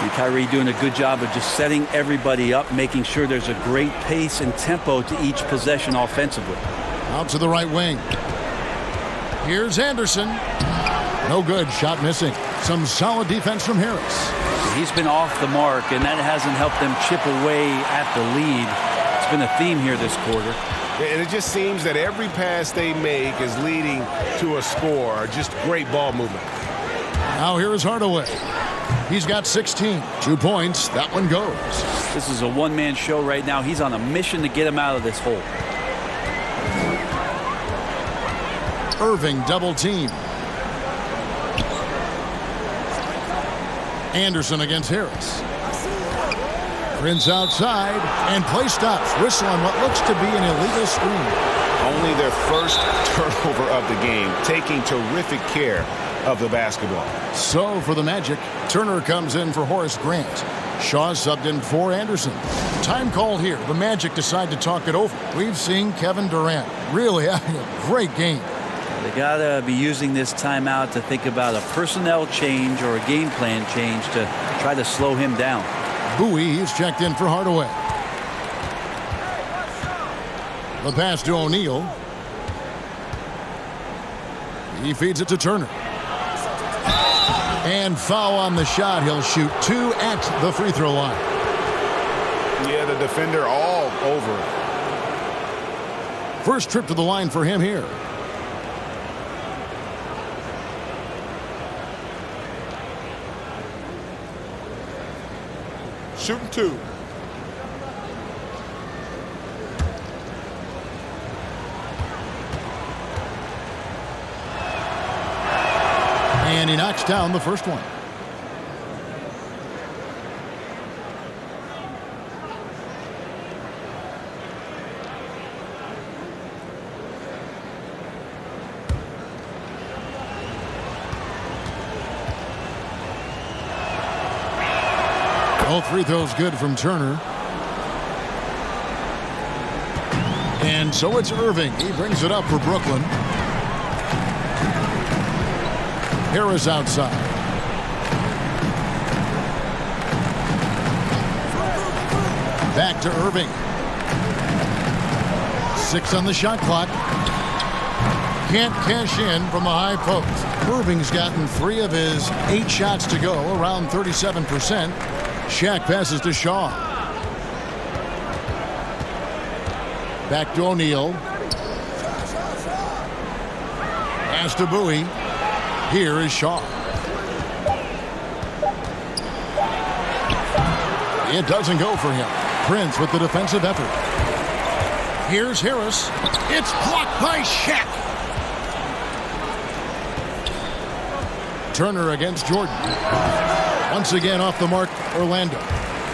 And Kyrie doing a good job of just setting everybody up, making sure there's a great pace and tempo to each possession offensively. Out to the right wing. Here's Anderson. No good. Shot missing. Some solid defense from Harris. He's been off the mark, and that hasn't helped them chip away at the lead. It's been a theme here this quarter. And it just seems that every pass they make is leading to a score. Just great ball movement. Now here is Hardaway. He's got 16. 2 points. That one goes. This is a one-man show right now. He's on a mission to get him out of this hole. Irving double team. Anderson against Harris. Prince outside, and play stops. Whistle on what looks to be an illegal screen. Only their first turnover of the game, taking terrific care of the basketball. So for the Magic, Turner comes in for Horace Grant. Shaw subbed in for Anderson. Time called here. The Magic decide to talk it over. We've seen Kevin Durant really having a great game. They got to be using this timeout to think about a personnel change or a game plan change to try to slow him down. Bowie, he's checked in for Hardaway. The pass to O'Neal. He feeds it to Turner. And foul on the shot. He'll shoot 2 at the free throw line. Yeah, the defender all over. First trip to the line for him here. Shooting 2. And he knocks down the first one. All free throws good from Turner. And so it's Irving. He brings it up for Brooklyn. Harris outside. Back to Irving. 6 on the shot clock. Can't cash in from the high post. Irving's gotten 3 of his 8 shots to go, around 37%. Shaq passes to Shaw. Back to O'Neal. Pass to Bowie. Here is Shaw. It doesn't go for him. Prince with the defensive effort. Here's Harris. It's blocked by Shaq. Turner against Jordan. Once again off the mark, Orlando.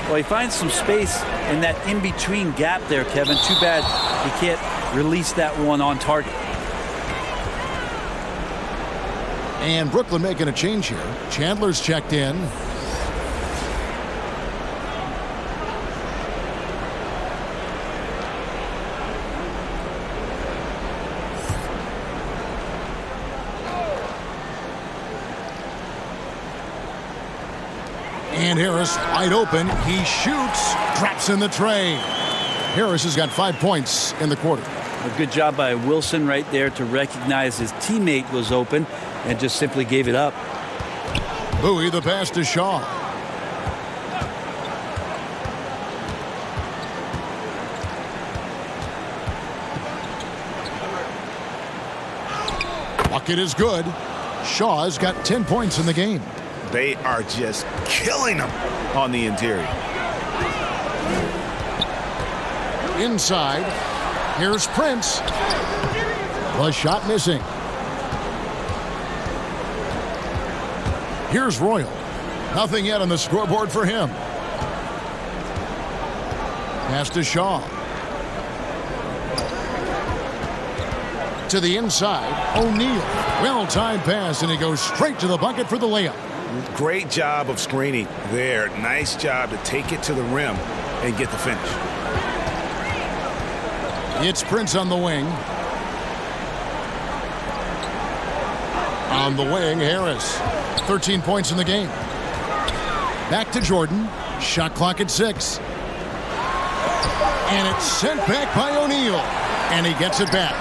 Well, he finds some space in that in-between gap there, Kevin. Too bad he can't release that one on target. And Brooklyn making a change here. Chandler's checked in. And Harris wide open. He shoots. Drops in the tray. Harris has got 5 points in the quarter. A good job by Wilson right there to recognize his teammate was open and just simply gave it up. Bowie the pass to Shaw. Bucket is good. Shaw's got 10 points in the game. They are just killing them on the interior. Inside. Here's Prince. The shot missing. Here's Royal. Nothing yet on the scoreboard for him. Pass to Shaw. To the inside. O'Neal. Well-timed pass, and he goes straight to the bucket for the layup. Great job of screening there. Nice job to take it to the rim and get the finish. It's Prince on the wing. On the wing, Harris. 13 points in the game. Back to Jordan. Shot clock at 6. And it's sent back by O'Neal. And he gets it back.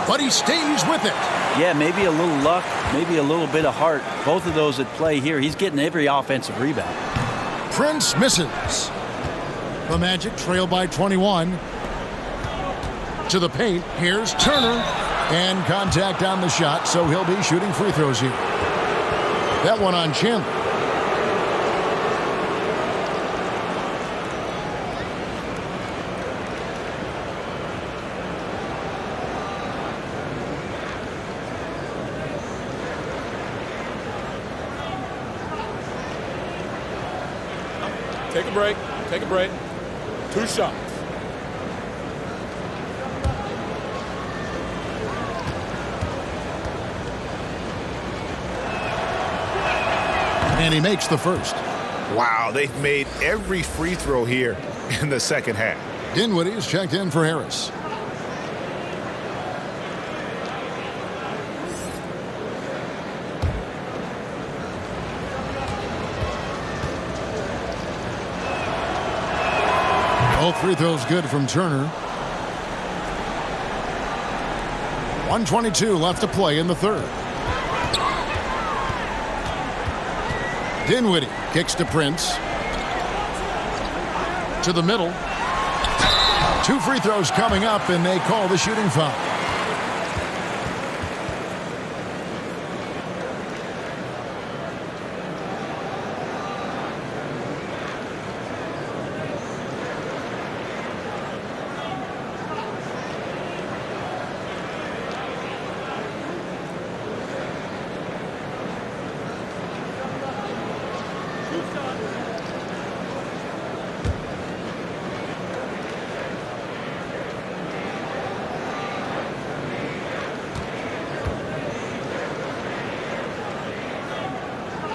But he stays with it. Yeah, maybe a little luck, maybe a little bit of heart. Both of those at play here. He's getting every offensive rebound. Prince misses. The Magic trail by 21. To the paint. Here's Turner. And contact on the shot, so he'll be shooting free throws here. That one on Chandler. Take a break. Take a break. 2 shots. And he makes the first. Wow, they've made every free throw here in the second half. Dinwiddie is checked in for Harris. All free throws good from Turner. 1:22 left to play in the third. Dinwiddie kicks to Prince. To the middle. 2 free throws coming up, and they call the shooting foul.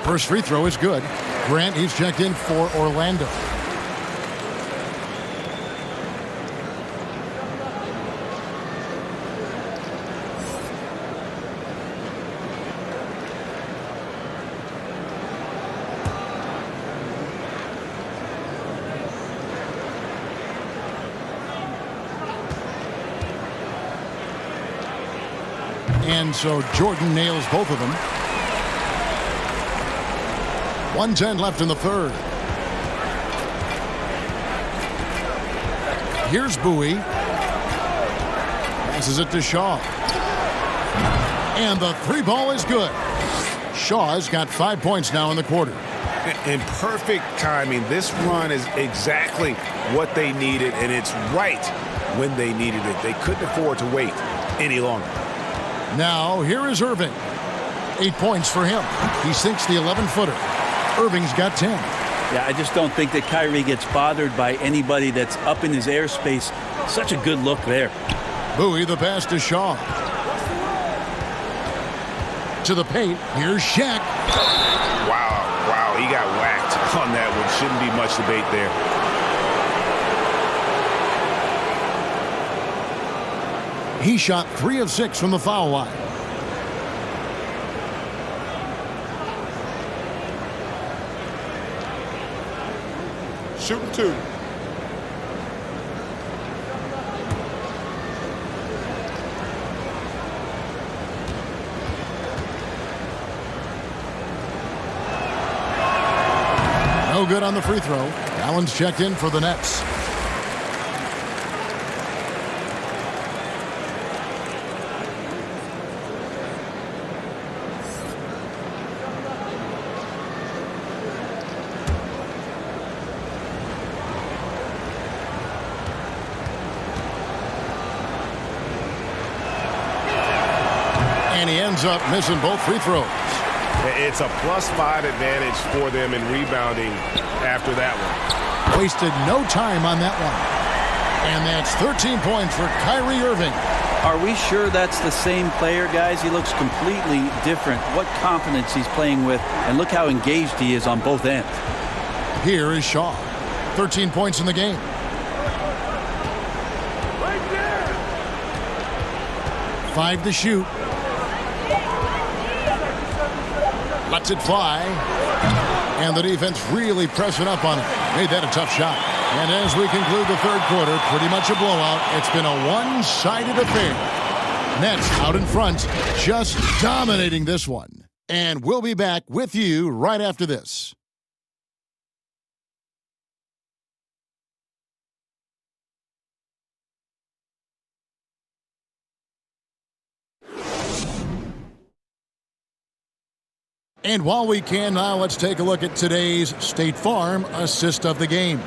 First free throw is good. Grant, he's checked in for Orlando. And so Jordan nails both of them. 1:10 left in the third. Here's Bowie. Passes it to Shaw. And the three ball is good. Shaw's got 5 points now in the quarter. In perfect timing, this run is exactly what they needed, and it's right when they needed it. They couldn't afford to wait any longer. Now, here is Irving. 8 points for him. He sinks the 11-footer. Irving's got 10. Yeah, I just don't think that Kyrie gets bothered by anybody that's up in his airspace. Such a good look there. Bowie, the pass to Shaw. To the paint. Here's Shaq. Wow, he got whacked on that one. Shouldn't be much debate there. He shot 3 of 6 from the foul line. Shooting 2. No good on the free throw. Allen's checked in for the Nets. And he ends up missing both free throws. It's a +5 advantage for them in rebounding after that one. Wasted no time on that one. And that's 13 points for Kyrie Irving. Are we sure that's the same player, guys? He looks completely different. What confidence he's playing with, and look how engaged he is on both ends. Here is Shaw. 13 points in the game. Right there. 5 to shoot. Lets it fly. And the defense really pressing up on it. Made that a tough shot. And as we conclude the third quarter, pretty much a blowout. It's been a one-sided affair. Nets out in front, just dominating this one. And we'll be back with you right after this. And while we can now, let's take a look at today's State Farm assist of the game.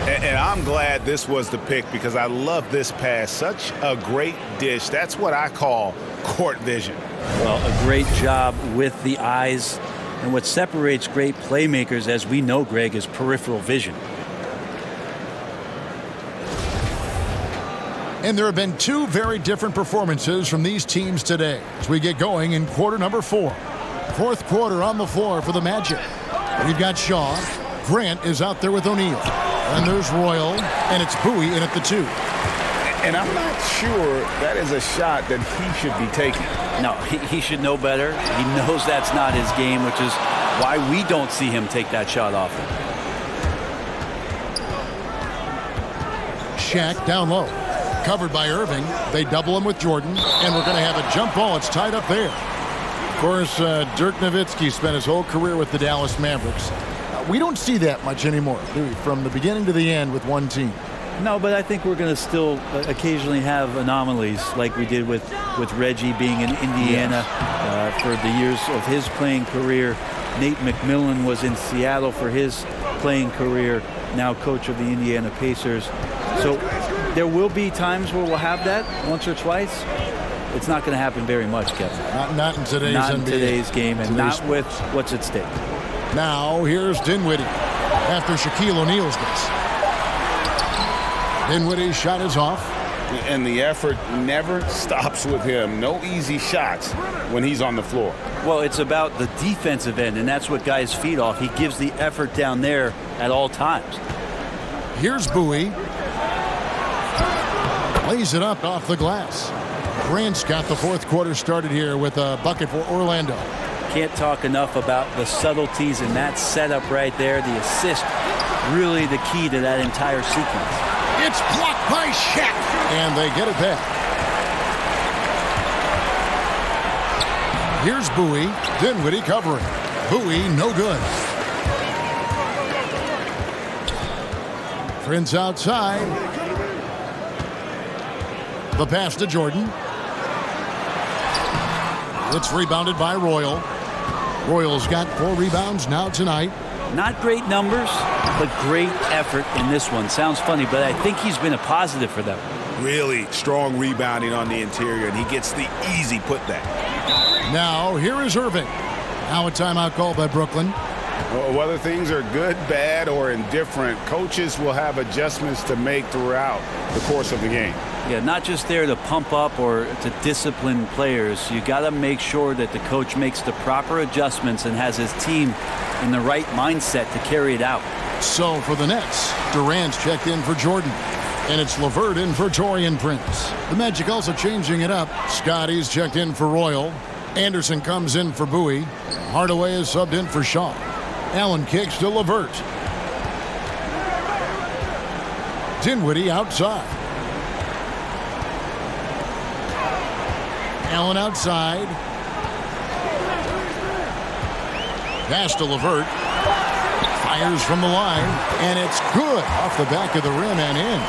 And I'm glad this was the pick because I love this pass. Such a great dish. That's what I call court vision. Well, a great job with the eyes. And what separates great playmakers, as we know, Greg, is peripheral vision. And there have been two very different performances from these teams today as we get going in quarter number 4. Fourth quarter on the floor for the Magic. We've got Shaw. Grant is out there with O'Neal. And there's Royal, and it's Bowie in at the 2. And I'm not sure that is a shot that he should be taking. No, he should know better. He knows that's not his game, which is why we don't see him take that shot often. Shaq down low. Covered by Irving. They double him with Jordan, and we're going to have a jump ball. It's tied up there. Of course, Dirk Nowitzki spent his whole career with the Dallas Mavericks. We don't see that much anymore, do we? From the beginning to the end with one team. No, but I think we're going to still occasionally have anomalies like we did with Reggie being in Indiana for the years of his playing career. Nate McMillan was in Seattle for his playing career, now coach of the Indiana Pacers. So there will be times where we'll have that once or twice. It's not going to happen very much, Kevin. Not in today's Not NBA. in today's game, and not with what's at stake. Now, here's Dinwiddie after Shaquille O'Neal's miss. Dinwiddie's shot is off. And the effort never stops with him. No easy shots when he's on the floor. Well, it's about the defensive end, and that's what guys feed off. He gives the effort down there at all times. Here's Bowie. Lays it up off the glass. Grant's got the fourth quarter started here with a bucket for Orlando. Can't talk enough about the subtleties in that setup right there. The assist, really the key to that entire sequence. It's blocked by Shaq, and they get it back. Here's Bowie. Dinwiddie covering. Bowie, no good. Prince outside. The pass to Jordan. It's rebounded by Royal. Royal's got 4 rebounds now tonight. Not great numbers, but great effort in this one. Sounds funny, but I think he's been a positive for them. Really strong rebounding on the interior, and he gets the easy putback. Now, here is Irving. Now a timeout called by Brooklyn. Well, whether things are good, bad, or indifferent, coaches will have adjustments to make throughout the course of the game. Yeah, not just there to pump up or to discipline players. You got to make sure that the coach makes the proper adjustments and has his team in the right mindset to carry it out. So for the Nets, Durant's checked in for Jordan. And it's LeVert in for Taurean Prince. The Magic also changing it up. Scotty's checked in for Royal. Anderson comes in for Bowie. Hardaway is subbed in for Shaw. Allen kicks to LeVert. Dinwiddie outside. Allen outside. Pass to LeVert. Fires from the line, and it's good off the back of the rim and in.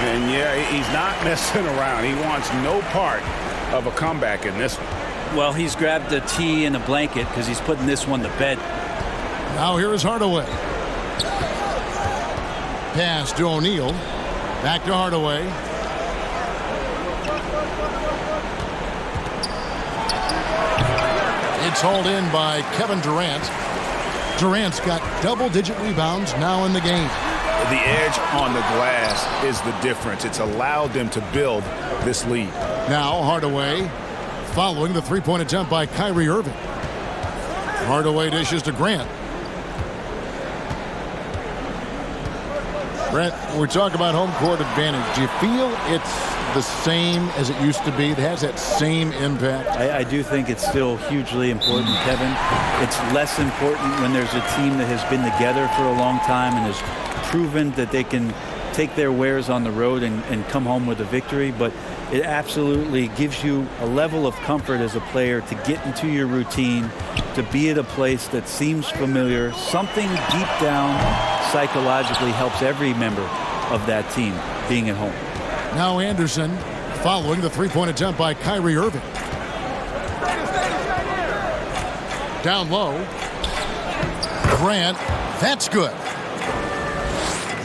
And yeah, he's not messing around. He wants no part of a comeback in this one. Well, he's grabbed a tee and a blanket because he's putting this one to bed. Now here is Hardaway. Pass to O'Neal. Back to Hardaway. It's hauled in by Kevin Durant. Durant's got double-digit rebounds now in the game. The edge on the glass is the difference. It's allowed them to build this lead. Now Hardaway following the three-point attempt by Kyrie Irving. Hardaway dishes to Grant. Brent, when we talk about home court advantage, do you feel it's the same as it used to be? It has that same impact? I do think it's still hugely important, Kevin. It's less important when there's a team that has been together for a long time and has proven that they can take their wares on the road and come home with a victory. But it absolutely gives you a level of comfort as a player to get into your routine, to be at a place that seems familiar. Something deep down psychologically helps every member of that team being at home. Now Anderson following the three-point attempt by Kyrie Irving. Down low. Grant, that's good.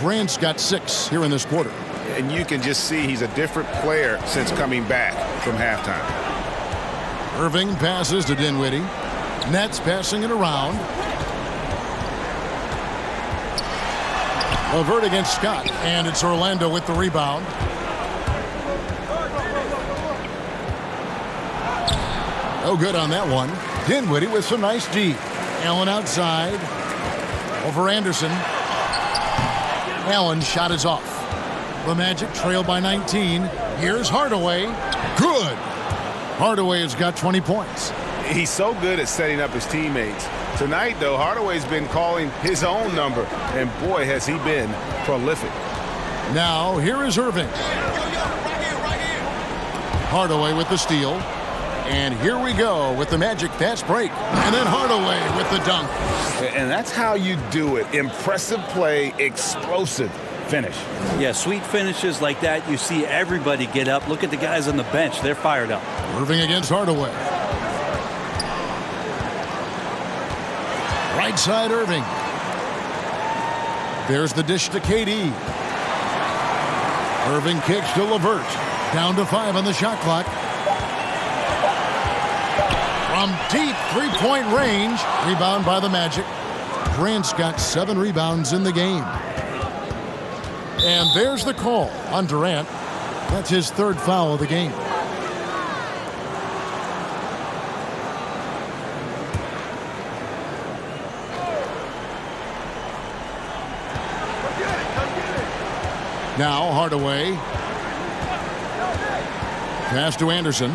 Grant's got 6 here in this quarter. And you can just see he's a different player since coming back from halftime. Irving passes to Dinwiddie. Nets passing it around. LeVert against Scott, and it's Orlando with the rebound. No good on that one. Dinwiddie with some nice D. Allen outside. Over Anderson. Allen's shot is off. The Magic trail by 19. Here's Hardaway. Good. Hardaway has got 20 points. He's so good at setting up his teammates. Tonight, though, Hardaway's been calling his own number, and boy, has he been prolific. Now, here is Irving. Hardaway with the steal. And here we go with the Magic fast break. And then Hardaway with the dunk. And that's how you do it. Impressive play, explosive finish. Yeah, sweet finishes like that, you see everybody get up. Look at the guys on the bench. They're fired up. Irving against Hardaway. Right side Irving. There's the dish to KD. Irving kicks to LeVert. Down to 5 on the shot clock. From deep three-point range. Rebound by the Magic. Grant's got 7 rebounds in the game. And there's the call on Durant. That's his third foul of the game. Now Hardaway. Pass to Anderson.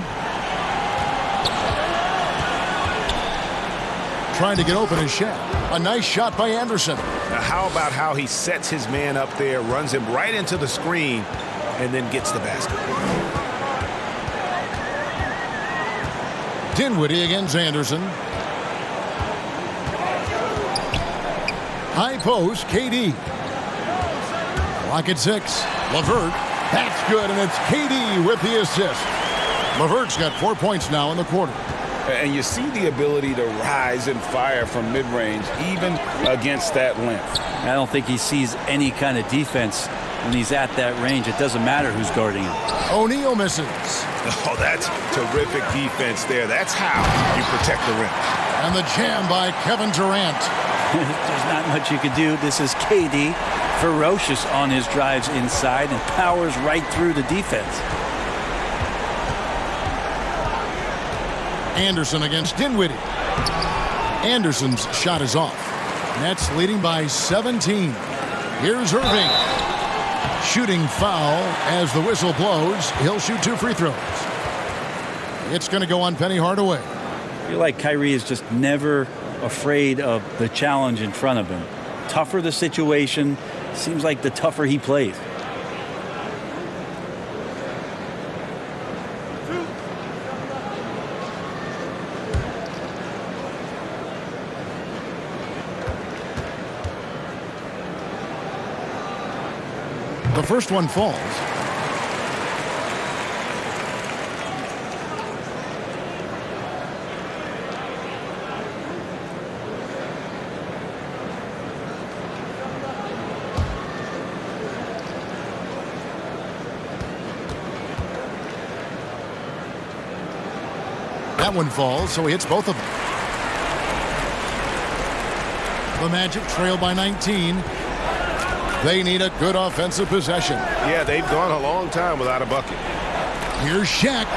Trying to get open his shot. A nice shot by Anderson. Now how about how he sets his man up there, runs him right into the screen, and then gets the basket. Dinwiddie against Anderson. High post, KD. Clock at 6. LeVert. That's good, and it's KD with the assist. LeVert's got 4 points now in the quarter. And you see the ability to rise and fire from mid-range, even against that length. I don't think he sees any kind of defense when he's at that range. It doesn't matter who's guarding him. O'Neal misses. Oh, that's terrific defense there. That's how you protect the rim. And the jam by Kevin Durant. There's not much you could do. This is KD, ferocious on his drives inside and powers right through the defense. Anderson against Dinwiddie. Anderson's shot is off. Nets leading by 17. Here's Irving. Shooting foul as the whistle blows. He'll shoot 2 free throws. It's going to go on Penny Hardaway. I feel like Kyrie is just never afraid of the challenge in front of him. Tougher the situation, seems like the tougher he plays. The first one falls. That one falls, so he hits both of them. The Magic trail by 19. They need a good offensive possession. Yeah, they've gone a long time without a bucket. Here's Shaq.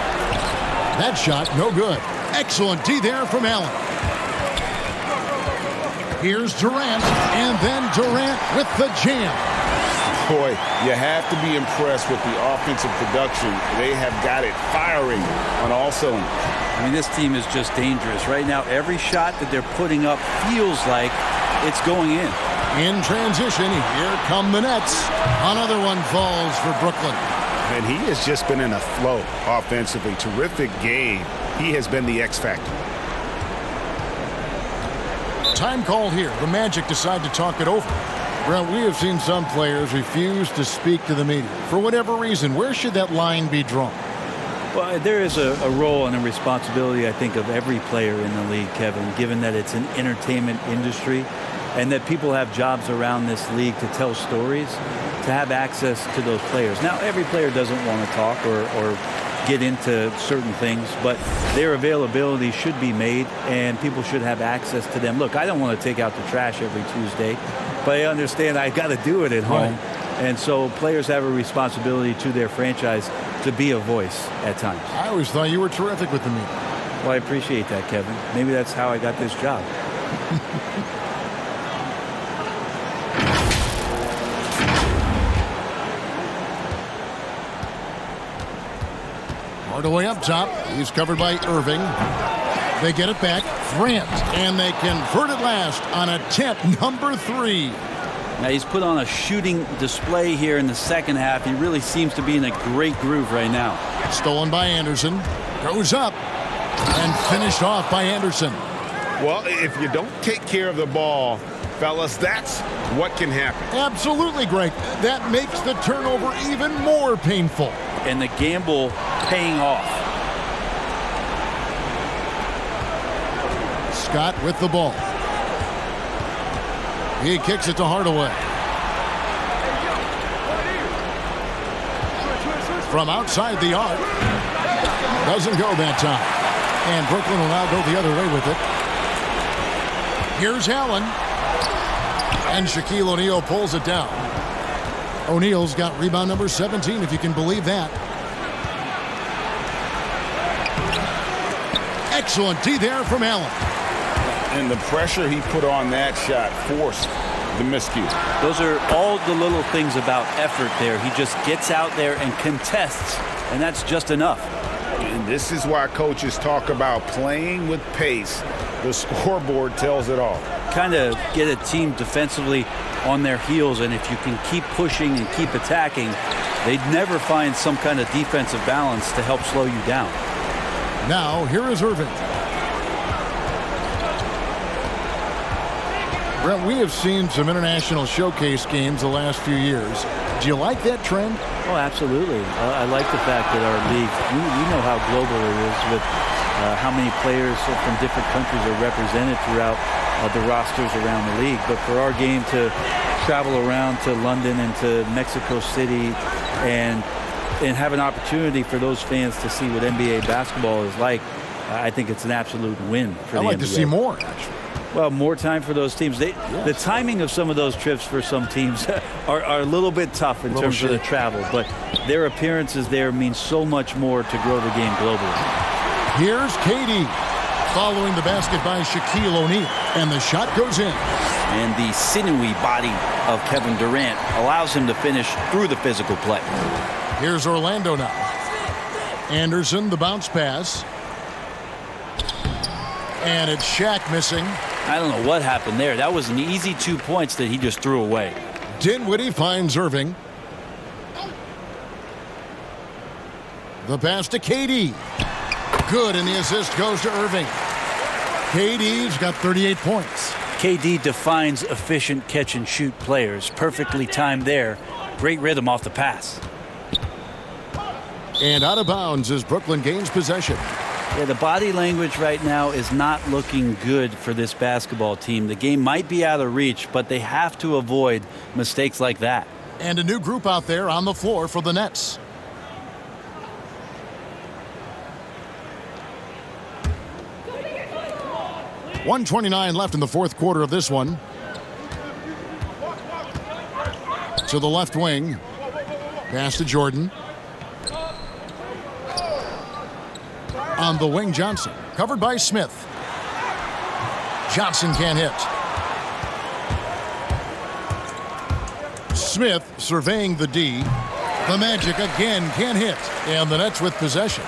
That shot, no good. Excellent D there from Allen. Here's Durant, and then Durant with the jam. Boy, you have to be impressed with the offensive production. They have got it firing on all cylinders. I mean, this team is just dangerous. Right now, every shot that they're putting up feels like it's going in. In transition, here come the Nets. Another one falls for Brooklyn. And he has just been in a flow offensively. Terrific game. He has been the X factor. Time call here. The Magic decide to talk it over. Brent, we have seen some players refuse to speak to the media. For whatever reason, where should that line be drawn? Well, there is a role and a responsibility, I think, of every player in the league, Kevin, given that it's an entertainment industry and that people have jobs around this league to tell stories, to have access to those players. Now, every player doesn't want to talk or get into certain things, but their availability should be made and people should have access to them. Look, I don't want to take out the trash every Tuesday, but I understand I got to do it at home. Right. And so players have a responsibility to their franchise to be a voice at times. I always thought you were terrific with the media. Well, I appreciate that, Kevin. Maybe that's how I got this job. Hardaway up top. He's covered by Irving. They get it back. Grant. And they convert it last on attempt number 3. Now he's put on a shooting display here in the second half. He really seems to be in a great groove right now. Stolen by Anderson. Goes up. And finished off by Anderson. Well, if you don't take care of the ball, fellas, that's what can happen. Absolutely, Greg. That makes the turnover even more painful. And the gamble paying off. Scott with the ball. He kicks it to Hardaway. From outside the arc. Doesn't go that time. And Brooklyn will now go the other way with it. Here's Allen. And Shaquille O'Neal pulls it down. O'Neal's got rebound number 17, if you can believe that. Excellent D there from Allen. And the pressure he put on that shot forced the miscue. Those are all the little things about effort there. He just gets out there and contests, and that's just enough. And this is why coaches talk about playing with pace. The scoreboard tells it all. Kind of get a team defensively on their heels, and if you can keep pushing and keep attacking, they'd never find some kind of defensive balance to help slow you down. Now, here is Irving. Brett, we have seen some international showcase games the last few years. Do you like that trend? Oh, absolutely. I like the fact that our league, you know how global it is with how many players from different countries are represented throughout the rosters around the league. But for our game to travel around to London and to Mexico City and have an opportunity for those fans to see what NBA basketball is like, I think it's an absolute win for the NBA. I'd like to see more, actually. Well, more time for those teams. The timing of some of those trips for some teams are a little bit tough in terms of the travel, but their appearances there mean so much more to grow the game globally. Here's KD following the basket by Shaquille O'Neal, and the shot goes in. And the sinewy body of Kevin Durant allows him to finish through the physical play. Here's Orlando now. Anderson, the bounce pass. And it's Shaq missing. I don't know what happened there. That was an easy 2 points that he just threw away. Dinwiddie finds Irving. The pass to KD. Good, and the assist goes to Irving. KD's got 38 points. KD defines efficient catch-and-shoot players. Perfectly timed there. Great rhythm off the pass. And out of bounds as Brooklyn gains possession. Yeah, the body language right now is not looking good for this basketball team. The game might be out of reach, but they have to avoid mistakes like that. And a new group out there on the floor for the Nets. .129 left in the fourth quarter of this one. To the left wing. Pass to Jordan. On the wing, Johnson. Covered by Smith. Johnson can't hit. Smith surveying the D. The Magic again can't hit. And the Nets with possession.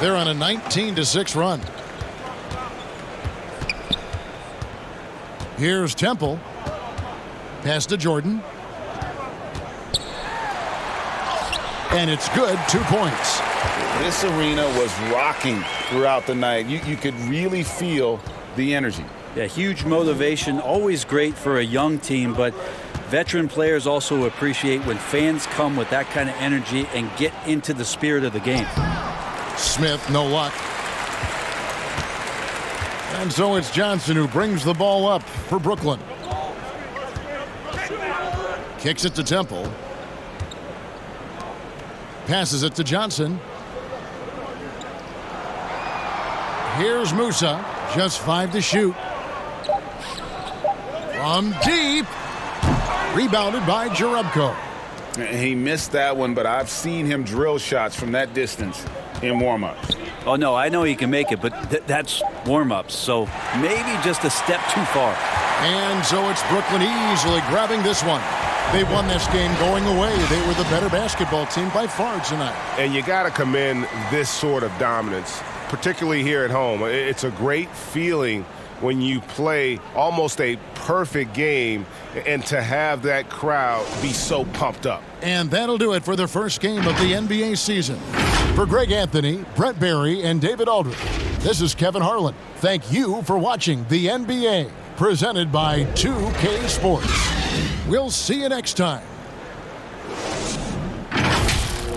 They're on a 19-6 run. Here's Temple. Pass to Jordan. And it's good, 2 points. This arena was rocking throughout the night. You could really feel the energy. Yeah, huge motivation, always great for a young team, but veteran players also appreciate when fans come with that kind of energy and get into the spirit of the game. Smith, no luck. And so it's Johnson who brings the ball up for Brooklyn. Kicks it to Temple. Passes it to Johnson. Here's Musa. Just 5 to shoot. From deep. Rebounded by Jerebko. He missed that one, but I've seen him drill shots from that distance in warm-ups. Oh, no, I know he can make it, but that's warm-ups, so maybe just a step too far. And so it's Brooklyn easily grabbing this one. They won this game going away. They were the better basketball team by far tonight. And you got to commend this sort of dominance, particularly here at home. It's a great feeling when you play almost a perfect game and to have that crowd be so pumped up. And that'll do it for the first game of the NBA season. For Greg Anthony, Brett Barry, and David Aldridge, this is Kevin Harlan. Thank you for watching the NBA, presented by 2K Sports. We'll see you next time.